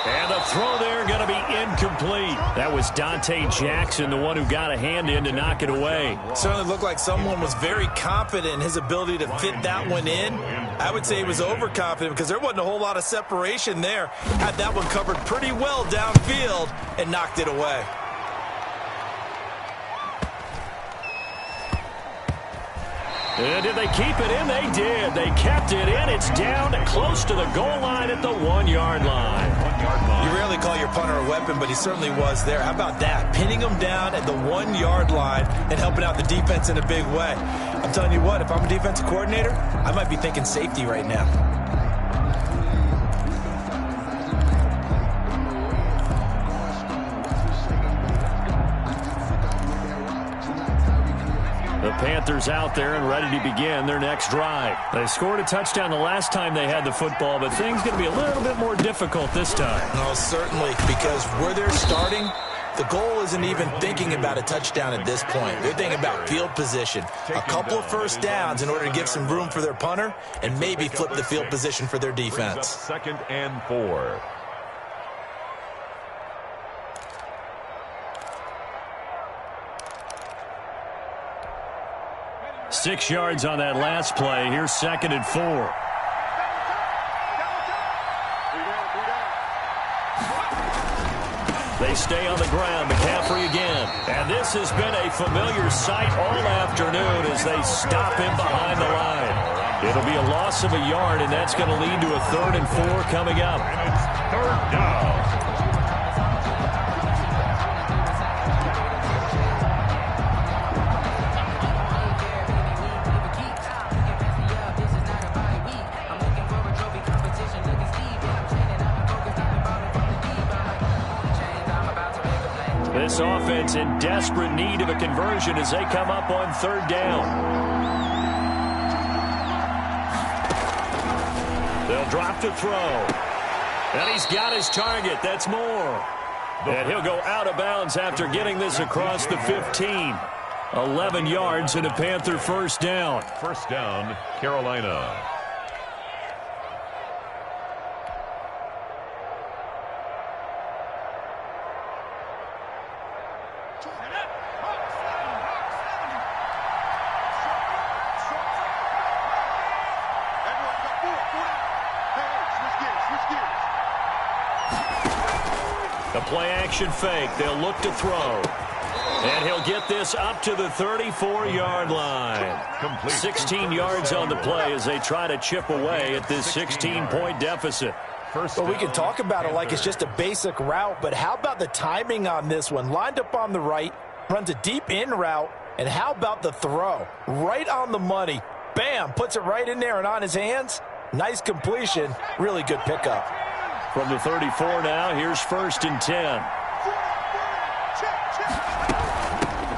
And the throw there going to be incomplete. That was Dante Jackson, the one who got a hand in to knock it away. Certainly looked like someone was very confident in his ability to fit that one in. I would say he was overconfident because there wasn't a whole lot of separation there. Had that one covered pretty well downfield and knocked it away. And did they keep it in? They did. They kept it in. It's down close to the goal line at the 1-yard line. You rarely call your punter a weapon, but he certainly was there. How about that? Pinning him down at the 1-yard line and helping out the defense in a big way. I'm telling you what, if I'm a defensive coordinator, I might be thinking safety right now. The Panthers out there and ready to begin their next drive. They scored a touchdown the last time they had the football, but things going to be a little bit more difficult this time. No, certainly, because where they're starting, the goal isn't even thinking about a touchdown at this point. They're thinking about field position, a couple of first downs in order to give some room for their punter and maybe flip the field position for their defense. 2nd and 4. 6 yards on that last play. Here's 2nd and 4. They stay on the ground. McCaffrey again. And this has been a familiar sight all afternoon as they stop him behind the line. It'll be a loss of a yard, and that's going to lead to a 3rd and 4 coming up. And it's 3rd down. This offense in desperate need of a conversion as they come up on 3rd down. They'll drop to throw. And he's got his target. That's Moore. And he'll go out of bounds after getting this across the 15. 11 yards and a Panther 1st down. 1st down, Carolina. A play-action fake. They'll look to throw. And he'll get this up to the 34-yard line. 16 yards on the play as they try to chip away at this 16-point deficit. Well, we can talk about it like it's just a basic route, but how about the timing on this one? Lined up on the right, runs a deep in route, and how about the throw? Right on the money. Bam, puts it right in there and on his hands. Nice completion. Really good pickup. From the 34 now, here's 1st and 10.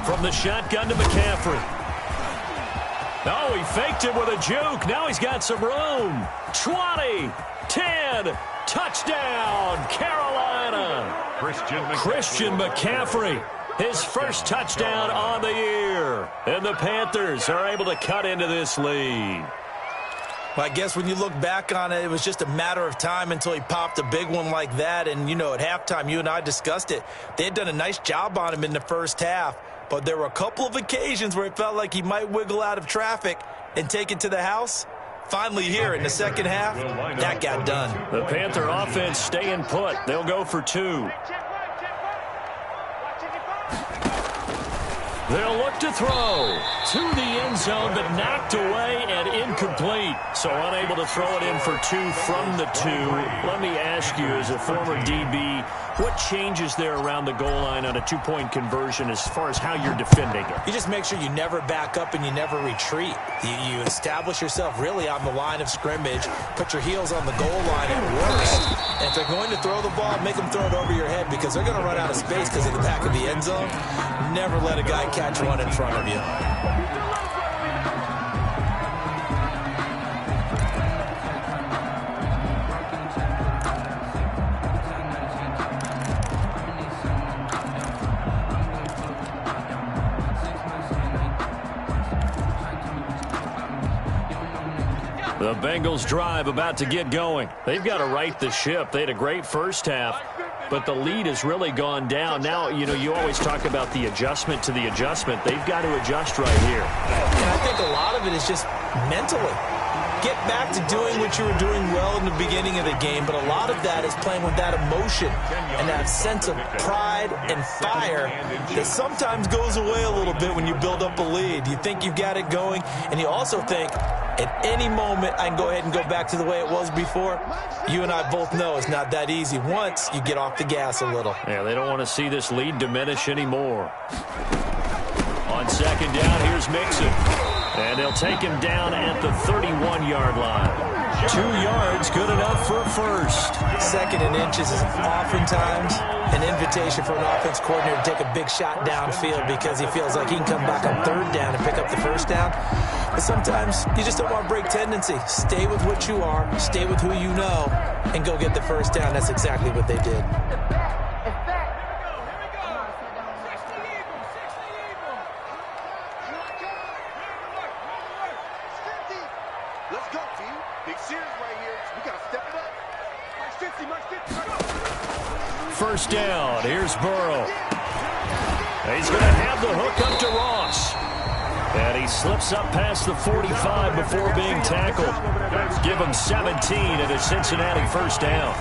From the shotgun to McCaffrey. Oh, he faked him with a juke. Now he's got some room. 20, 10, touchdown, Carolina. Christian McCaffrey, his first touchdown on the year. And the Panthers are able to cut into this lead. Well, I guess when you look back on it, it was just a matter of time until he popped a big one like that. And, you know, at halftime, you and I discussed it. They had done a nice job on him in the first half. But there were a couple of occasions where it felt like he might wiggle out of traffic and take it to the house. finally here in the second half, that got done. The Panther offense staying put. They'll go for 2. They'll look to throw to the end zone, but knocked away and incomplete. So unable to throw it in for 2 from the 2. Let me ask you, as a former DB, what changes there around the goal line on a 2-point conversion as far as how you're defending it? You just make sure you never back up and you never retreat. You establish yourself really on the line of scrimmage, put your heels on the goal line at worst. And if they're going to throw the ball, make them throw it over your head because they're going to run out of space because of the back of the end zone. Never let a guy catch one in front of you. The Bengals drive about to get going. They've got to right the ship. They had a great first half, but the lead has really gone down. Now, you always talk about the adjustment to the adjustment. They've got to adjust right here. And I think a lot of it is just mentally. Get back to doing what you were doing well in the beginning of the game, but a lot of that is playing with that emotion and that sense of pride and fire that sometimes goes away a little bit when you build up a lead. You think you've got it going, and you also think, at any moment, I can go ahead and go back to the way it was before. You and I both know it's not that easy once you get off the gas a little. Yeah, they don't want to see this lead diminish anymore. On second down, here's Mixon. And they'll take him down at the 31-yard line. 2 yards, good enough for a first. Second and inches is oftentimes an invitation for an offense coordinator to take a big shot downfield because he feels like he can come back on third down and pick up the first down. But sometimes you just don't want to break tendency. Stay with what you are, stay with who you know, and go get the first down. That's exactly what they did. Let's go, team. Big series right here. We got to step it up. First down. Here's Burrow. He's going to have the hook up to Ross. And he slips up past the 45 before being tackled. Give him 17 and a Cincinnati first down.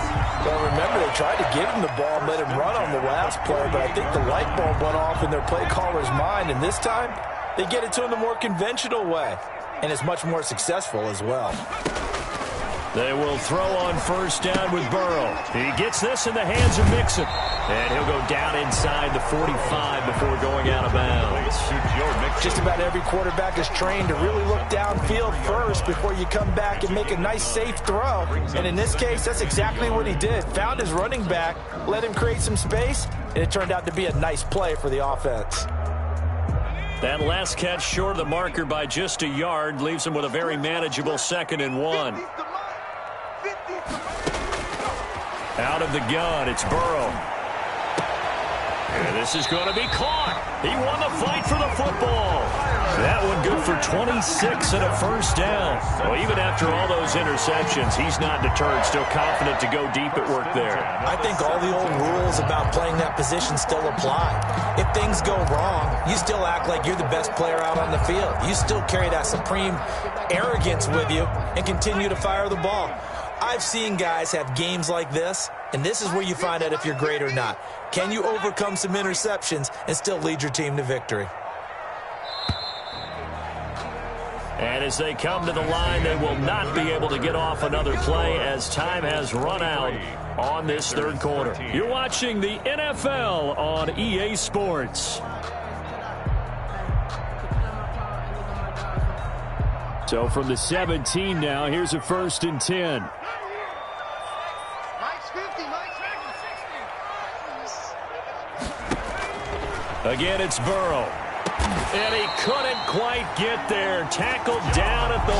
Well, remember, they tried to give him the ball and let him run on the last play, but I think the light bulb went off in their play caller's mind, and this time they get it to him the more conventional way. And it's much more successful as well. They will throw on first down with Burrow. He gets this in the hands of Mixon. And he'll go down inside the 45 before going out of bounds. Just about every quarterback is trained to really look downfield first before you come back and make a nice, safe throw. And in this case, that's exactly what he did. Found his running back, let him create some space, and it turned out to be a nice play for the offense. That last catch short of the marker by just a yard leaves him with a very manageable 2nd and 1. Out of the gun, it's Burrow. And this is going to be caught. He won the fight for the football. That one good for 26 and a first down. Well, even after all those interceptions, he's not deterred, still confident to go deep at work there. I think all the old rules about playing that position still apply. If things go wrong, you still act like you're the best player out on the field. You still carry that supreme arrogance with you and continue to fire the ball. I've seen guys have games like this, and this is where you find out if you're great or not. Can you overcome some interceptions and still lead your team to victory? And as they come to the line, they will not be able to get off another play as time has run out on this third quarter. You're watching the NFL on EA Sports. So from the 17 now, here's a 1st and 10. Again, it's Burrow. And he couldn't quite get there. Tackled down at the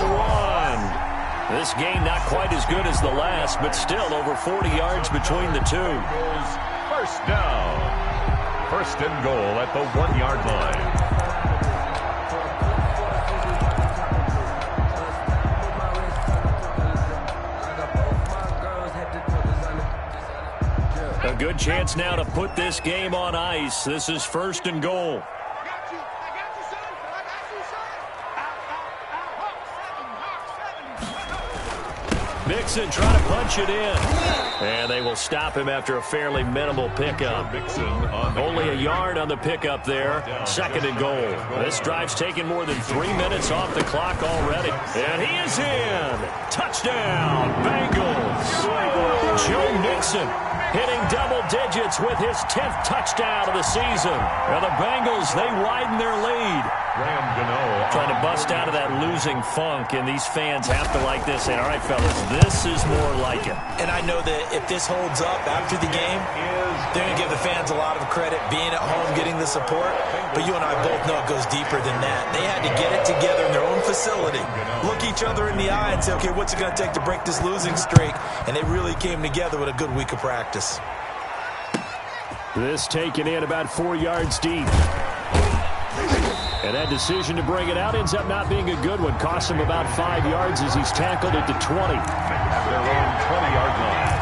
1. This game not quite as good as the last, but still over 40 yards between the two. First down. 1st and goal at the 1-yard line. A good chance now to put this game on ice. This is 1st and goal. Mixon trying to punch it in. And they will stop him after a fairly minimal pickup. Only a yard on the pickup there. 2nd and goal. This drive's taken more than 3 minutes off the clock already. And he is in. Touchdown, Bengals. Joe Mixon hitting double digits with his 10th touchdown of the season. And the Bengals, they widen their lead. Trying to bust out of that losing funk, and these fans have to like this. And all right, fellas, this is more like it. And I know that if this holds up after the game, they're going to give the fans a lot of credit being at home, getting the support. But you and I both know it goes deeper than that. They had to get it together in their own facility, look each other in the eye and say, okay, what's it going to take to break this losing streak? And they really came together with a good week of practice. This taken in about 4 yards deep. And that decision to bring it out ends up not being a good one. Costs him about 5 yards as he's tackled at the 20. At their own 20-yard line.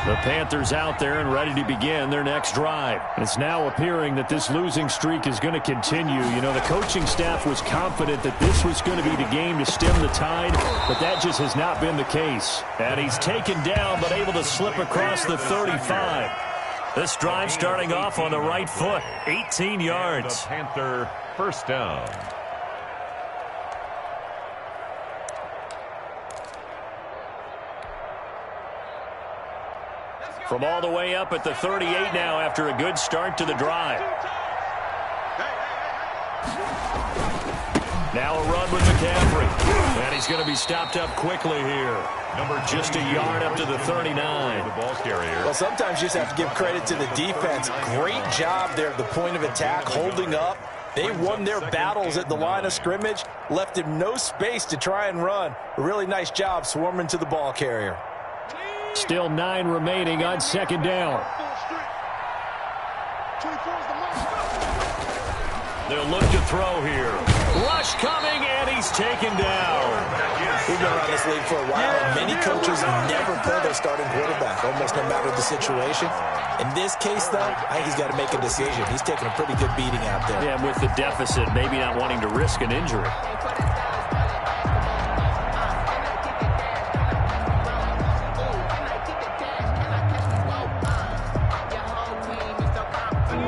The Panthers out there and ready to begin their next drive. It's now appearing that this losing streak is going to continue. You know, the coaching staff was confident that this was going to be the game to stem the tide, but that just has not been the case. And he's taken down but able to slip across the 35. This drive starting off on the right foot, 18 yards. The Panther first down. From all the way up at the 38 now after a good start to the drive. Now a run with McCaffrey. And he's going to be stopped up quickly here. Just a yard up to the 39. The ball carrier. Well, sometimes you just have to give credit to the defense. Great job there at the point of attack, holding up. They won their battles at the line of scrimmage, left him no space to try and run. A really nice job swarming to the ball carrier. Still 9 remaining on 2nd down. They'll look to throw here. Rush coming, and he's taken down. We've been around this league for a while, and many coaches never play their starting quarterback, almost no matter the situation. In this case, though, I think he's got to make a decision. He's taking a pretty good beating out there. Yeah, with the deficit, maybe not wanting to risk an injury.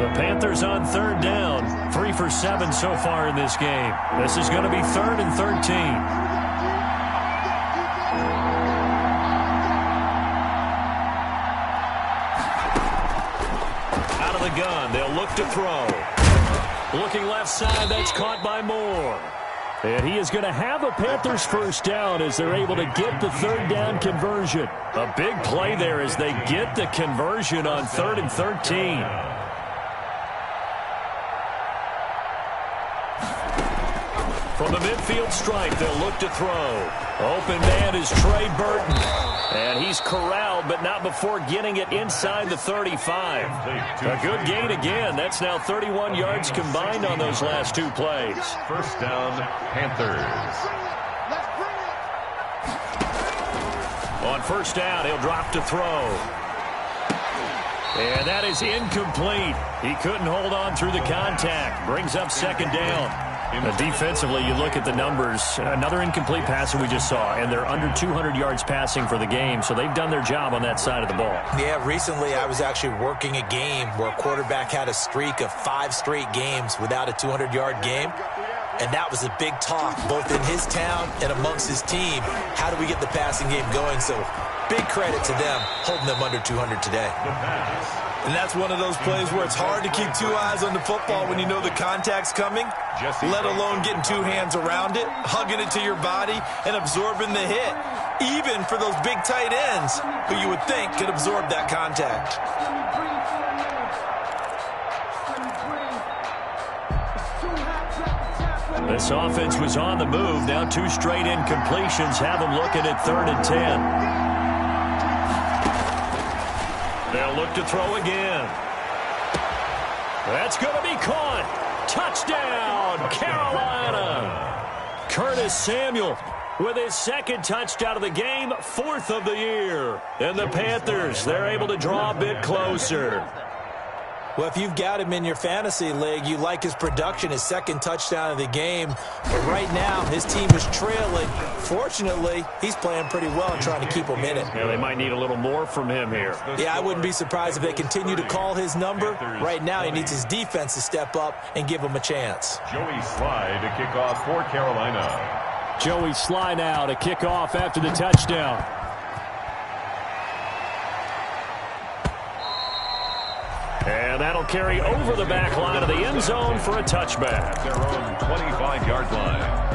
The Panthers on 3rd down. 3 for 7 so far in this game. This is going to be 3rd and 13. Out of the gun, they'll look to throw. Looking left side, that's caught by Moore. And he is going to have a Panthers first down as they're able to get the 3rd down conversion. A big play there as they get the conversion on 3rd and 13. From the midfield stripe, they'll look to throw. Open man is Trey Burton. And he's corralled, but not before getting it inside the 35. A good gain again. That's now 31 yards combined on those last 2 plays. First down, Panthers. On first down, he'll drop to throw. And that is incomplete. He couldn't hold on through the contact. Brings up 2nd down. Defensively, you look at the numbers. Another incomplete pass that we just saw, and they're under 200 yards passing for the game, so they've done their job on that side of the ball. Yeah, recently I was actually working a game where a quarterback had a streak of 5 straight games without a 200-yard game, and that was a big talk both in his town and amongst his team. How do we get the passing game going? So big credit to them holding them under 200 today. And that's one of those plays where it's hard to keep 2 eyes on the football when you know the contact's coming, let alone getting 2 hands around it, hugging it to your body, and absorbing the hit, even for those big tight ends who you would think could absorb that contact. This offense was on the move. Now 2 straight incompletions have them looking at 3rd and 10. They'll look to throw again. That's going to be caught. Touchdown, Carolina. Curtis Samuel with his 2nd touchdown of the game, 4th of the year. And the Panthers, they're able to draw a bit closer. Well, if you've got him in your fantasy league, you like his production, his second touchdown of the game. But right now, his team is trailing. Fortunately, he's playing pretty well and trying to keep him in it. Yeah, they might need a little more from him here. Yeah, I wouldn't be surprised if they continue to call his number. Right now, he needs his defense to step up and give him a chance. Joey Sly to kick off for Carolina. Joey Sly now to kick off after the touchdown. And that'll carry over the back line of the end zone for a touchback. At their own 25-yard line.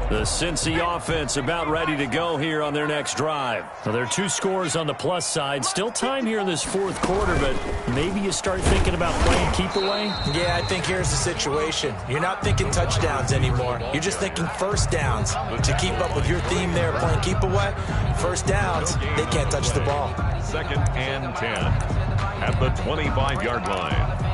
The Cincy offense about ready to go here on their next drive. So there are 2 scores on the plus side. Still time here in this fourth quarter, but maybe you start thinking about playing keep away? Yeah, I think here's the situation. You're not thinking touchdowns anymore. You're just thinking first downs. To keep up with your theme there, playing keep away, first downs, they can't touch the ball. 2nd and 10 at the 25-yard line.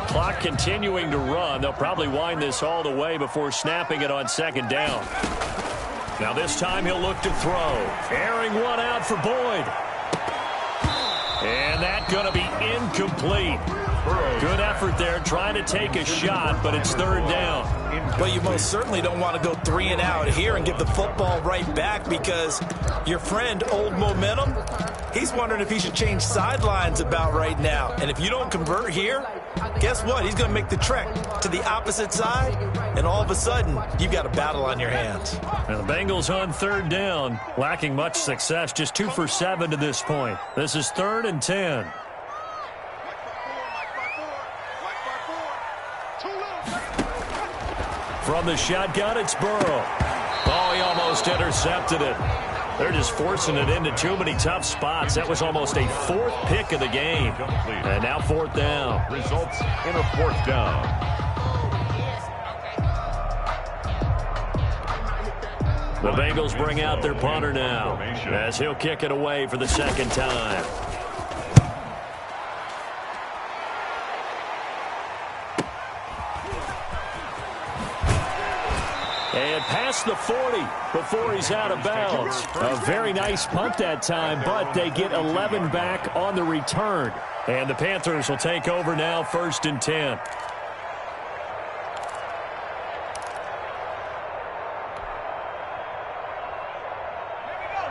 Clock continuing to run. They'll probably wind this all the way before snapping it on 2nd down. Now this time he'll look to throw. Airing one out for Boyd. And that's going to be incomplete. Good effort there trying to take a shot, but it's 3rd down. Well, you most certainly don't want to go 3 and out here and give the football right back because your friend, Old Momentum, he's wondering if he should change sidelines about right now. And if you don't convert here, guess what? He's going to make the trek to the opposite side, and all of a sudden, you've got a battle on your hands. Now the Bengals on 3rd down, lacking much success, just 2 for 7 to this point. This is 3rd and 10. From the shotgun, it's Burrow. Oh, he almost intercepted it. They're just forcing it into too many tough spots. That was almost a 4th pick of the game. And now 4th down. Results in a 4th down. The Bengals bring out their punter now as he'll kick it away for the 2nd time. And past the 40 before he's out of bounds. A very nice punt that time, but they get 11 back on the return. And the Panthers will take over now, 1st and 10.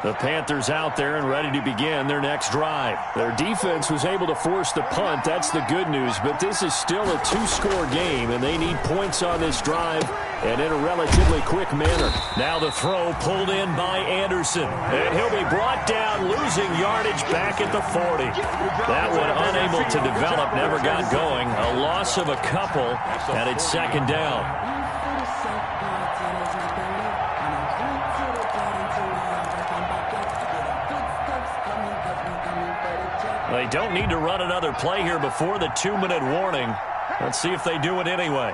The Panthers out there and ready to begin their next drive. Their defense was able to force the punt. That's the good news. But this is still a 2-score game, and they need points on this drive and in a relatively quick manner. Now the throw pulled in by Anderson. And he'll be brought down, losing yardage back at the 40. That one unable to develop, never got going. A loss of a couple, and it's 2nd down. They don't need to run another play here before the 2-minute warning. Let's see if they do it anyway.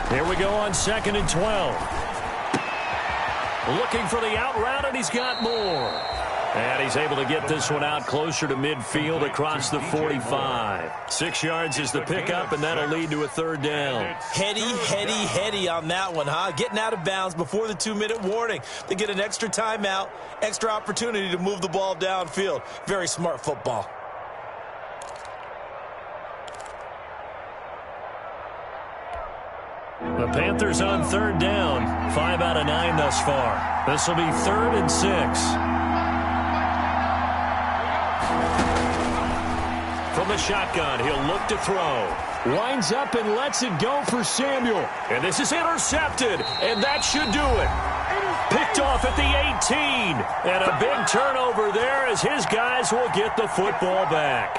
Here we go on 2nd and 12. Looking for the out route, and he's got more. And he's able to get this one out closer to midfield across the 45. 6 yards is the pickup, and that'll lead to a 3rd down. Heady on that one, huh? Getting out of bounds before the 2-minute warning. They get an extra timeout, extra opportunity to move the ball downfield. Very smart football. The Panthers on 3rd down. 5 out of 9 thus far. This will be 3rd and 6. From the shotgun, he'll look to throw. Winds up and lets it go for Samuel. And this is intercepted, and that should do it. Picked off at the 18. And a big turnover there as his guys will get the football back.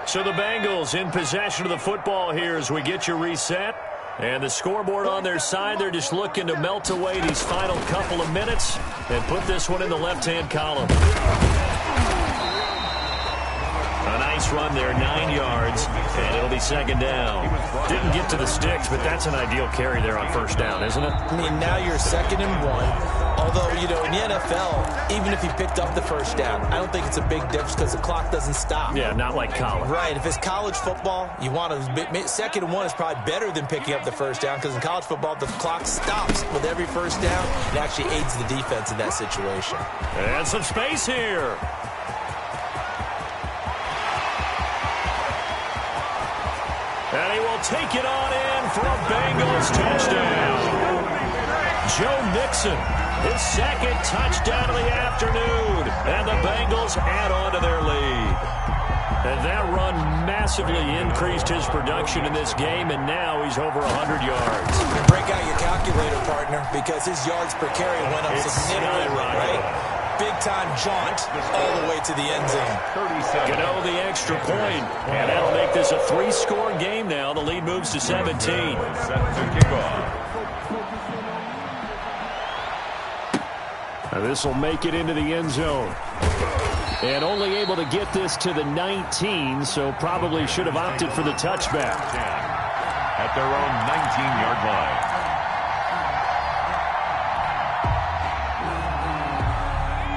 So the Bengals in possession of the football here as we get you reset. And the scoreboard on their side, they're just looking to melt away these final couple of minutes and put this one in the left-hand column. A Nice run there, 9 yards, and it'll be second down. Didn't get to the sticks, but that's an ideal carry there on first down, isn't it? I mean, now you're 2nd and 1. Although, you know, in the NFL, even if he picked up the first down, I don't think it's a big difference because the clock doesn't stop. Yeah, not like college. Right. If it's college football, you want to 2nd and 1 is probably better than picking up the first down because in college football, the clock stops with every first down. It actually aids the defense in that situation. And some space here. And he will take it on in for a Bengals touchdown. Joe Mixon, his 2nd touchdown of the afternoon. And the Bengals add on to their lead. And that run massively increased his production in this game, and now he's over 100 yards. Break out your calculator, partner, because his yards per carry went up significantly, right? Big-time jaunt all the way to the end zone. Gano the extra point, and that'll make this a 3-score game now. The lead moves to 17. Set to kick off. Now this will make it into the end zone. And only able to get this to the 19, so probably should have opted for the touchback. At their own 19-yard line.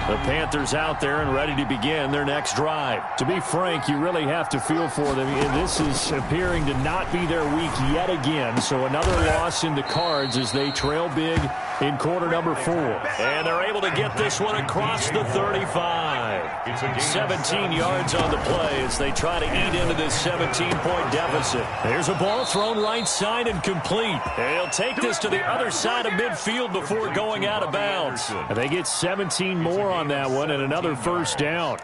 The Panthers out there and ready to begin their next drive. To be frank, you really have to feel for them. This is appearing to not be their week yet again, so another loss in the cards as they trail big in quarter number 4. And they're able to get this one across the 35. 17 yards on the play as they try to eat into this 17-point deficit. There's a ball thrown right side and complete. And he'll take this to the other side of midfield before going out of bounds. And they get 17 more on that one and another first down.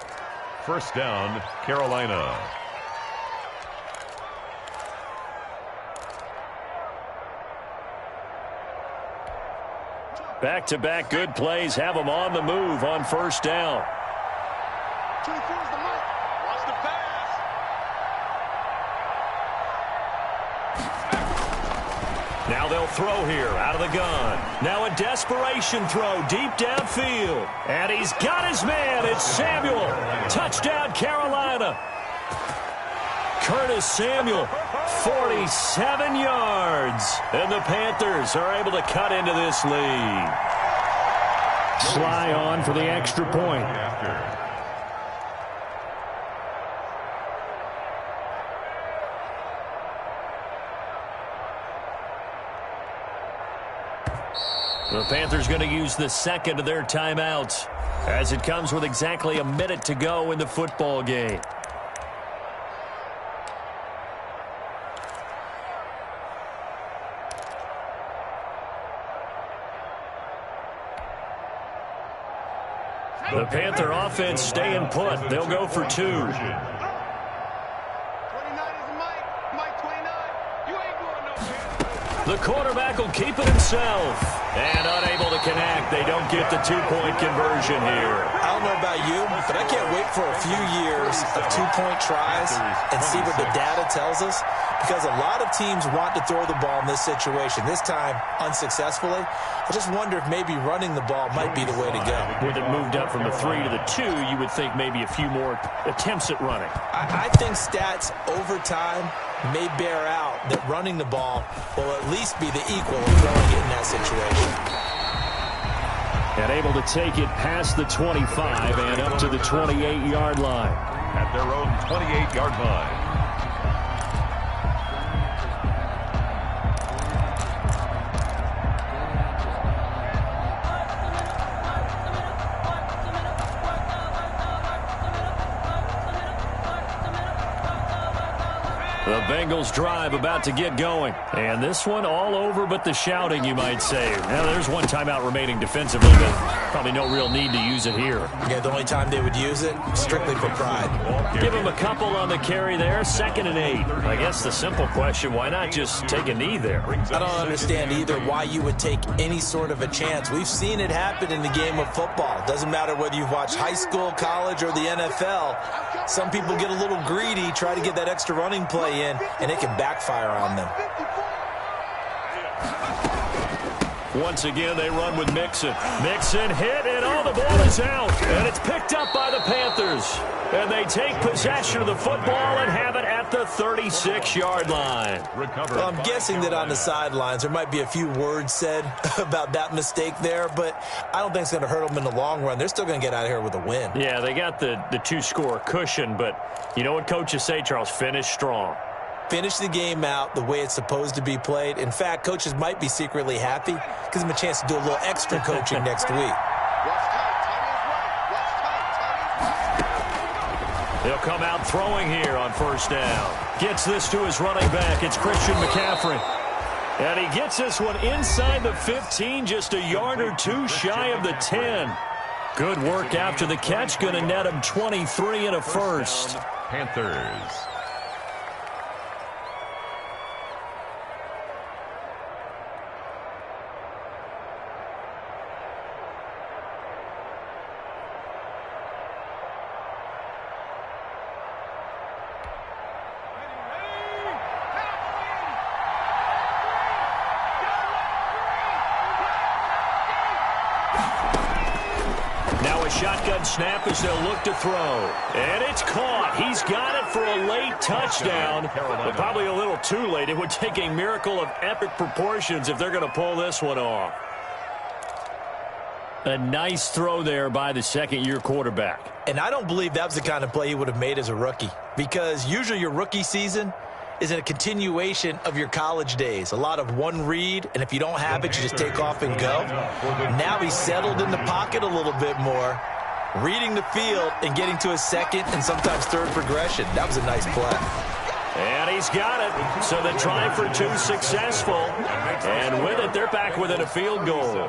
First down, Carolina. Back-to-back good plays have them on the move on first down. Now they'll throw here out of the gun. Now a desperation throw deep downfield. And he's got his man. It's Samuel. Touchdown, Carolina. Curtis Samuel, 47 yards. And the Panthers are able to cut into this lead. Sly on for the extra point. The Panthers going to use the second of their timeouts as it comes with exactly a minute to go in the football game. The Panther offense staying put. They'll go for 2. The quarterback will keep it himself. And unable to connect. They don't get the 2-point conversion here. I don't know about you, but I can't wait for a few years of 2-point tries and see what the data tells us. Because a lot of teams want to throw the ball in this situation. This time, unsuccessfully. I just wonder if maybe running the ball might be the way to go. With it moved up from the 3 to the 2, you would think maybe a few more attempts at running. I think stats over time may bear out that running the ball will at least be the equal of throwing it in that situation. And able to take it past the 25 and up to the 28-yard line. At their own 28-yard line. The Bengals drive about to get going. And this one all over but the shouting, you might say. Now, there's one timeout remaining defensively, but probably no real need to use it here. Yeah, the only time they would use it, strictly for pride. Give them a couple on the carry there, 2nd and 8. I guess the simple question, why not just take a knee there? I don't understand either why you would take any sort of a chance. We've seen it happen in the game of football. Doesn't matter whether you've watched high school, college, or the NFL. Some people get a little greedy, try to get that extra running play in, and it can backfire on them. Once again, they run with Mixon. Mixon hit, and the ball is out. And it's picked up by the Panthers. And they take possession of the football and have it at the 36-yard line. Well, I'm guessing that on the sidelines there might be a few words said about that mistake there, but I don't think it's going to hurt them in the long run. They're still going to get out of here with a win. Yeah, they got the two-score cushion, but you know what coaches say, Charles? Finish strong. Finish the game out the way it's supposed to be played. In fact, coaches might be secretly happy. Gives them a chance to do a little extra coaching next week. He'll come out throwing here on first down. Gets this to his running back. It's Christian McCaffrey. And he gets this one inside the 15, just a yard or two shy of the 10. Good work after the catch. Going to net him 23 and a first. Panthers. Shotgun snap as they'll look to throw. And it's caught. He's got it for a late touchdown. But probably a little too late. It would take a miracle of epic proportions if they're going to pull this one off. A nice throw there by the second-year quarterback. And I don't believe that was the kind of play he would have made as a rookie. Because usually your rookie season is a continuation of your college days. A lot of one read, and if you don't have it, you just take off and go. Now he's settled in the pocket a little bit more, reading the field and getting to his second and sometimes third progression. That was a nice play. And he's got it. So the try for two successful. And with it, they're back within a field goal.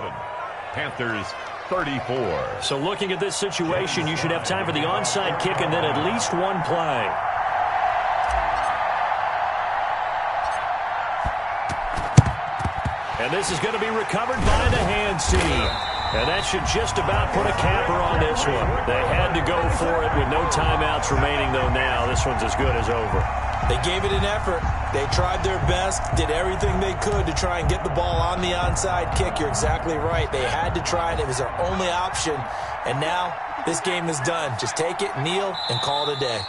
Panthers 34. So looking at this situation, you should have time for the onside kick and then at least one play. And this is going to be recovered by the hands team. And that should just about put a capper on this one. They had to go for it with no timeouts remaining, though now. This one's as good as over. They gave it an effort. They tried their best, did everything they could to try and get the ball on the onside kick. You're exactly right. They had to try it. It was their only option. And now this game is done. Just take it, kneel, and call it a day.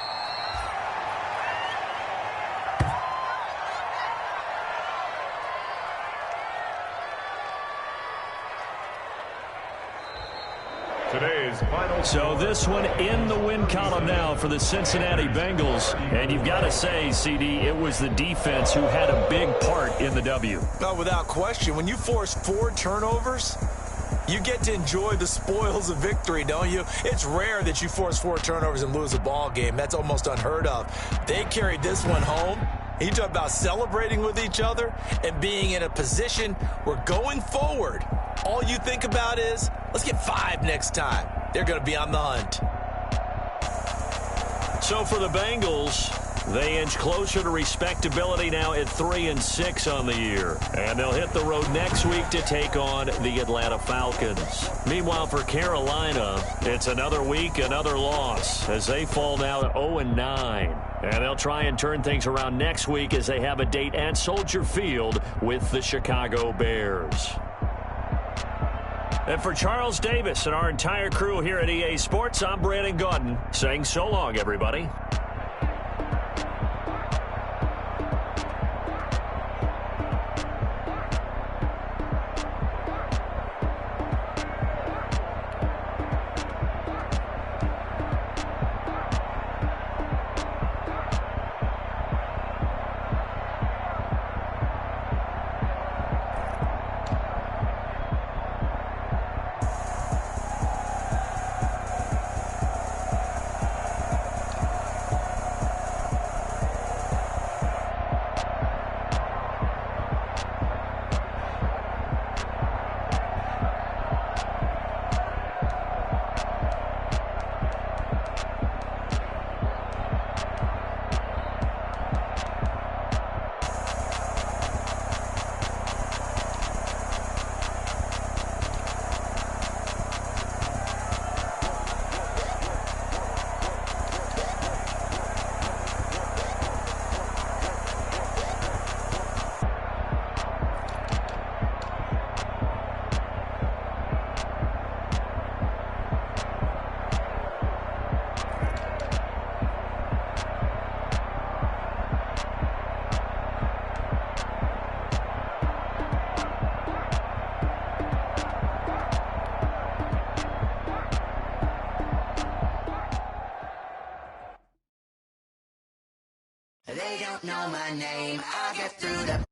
So this one in the win column now for the Cincinnati Bengals. And you've got to say, CD, it was the defense who had a big part in the W. No, without question. When you force 4 turnovers, you get to enjoy the spoils of victory, don't you? It's rare that you force 4 turnovers and lose a ball game. That's almost unheard of. They carried this one home. You talk about celebrating with each other and being in a position where going forward, all you think about is, let's get 5 next time. They're going to be on the hunt. So for the Bengals, they inch closer to respectability now at 3-6 on the year. And they'll hit the road next week to take on the Atlanta Falcons. Meanwhile, for Carolina, it's another week, another loss, as they fall now to 0-9. And they'll try and turn things around next week as they have a date at Soldier Field with the Chicago Bears. And for Charles Davis and our entire crew here at EA Sports, I'm Brandon Gaudin saying so long, everybody. They don't know my name. I'll get through the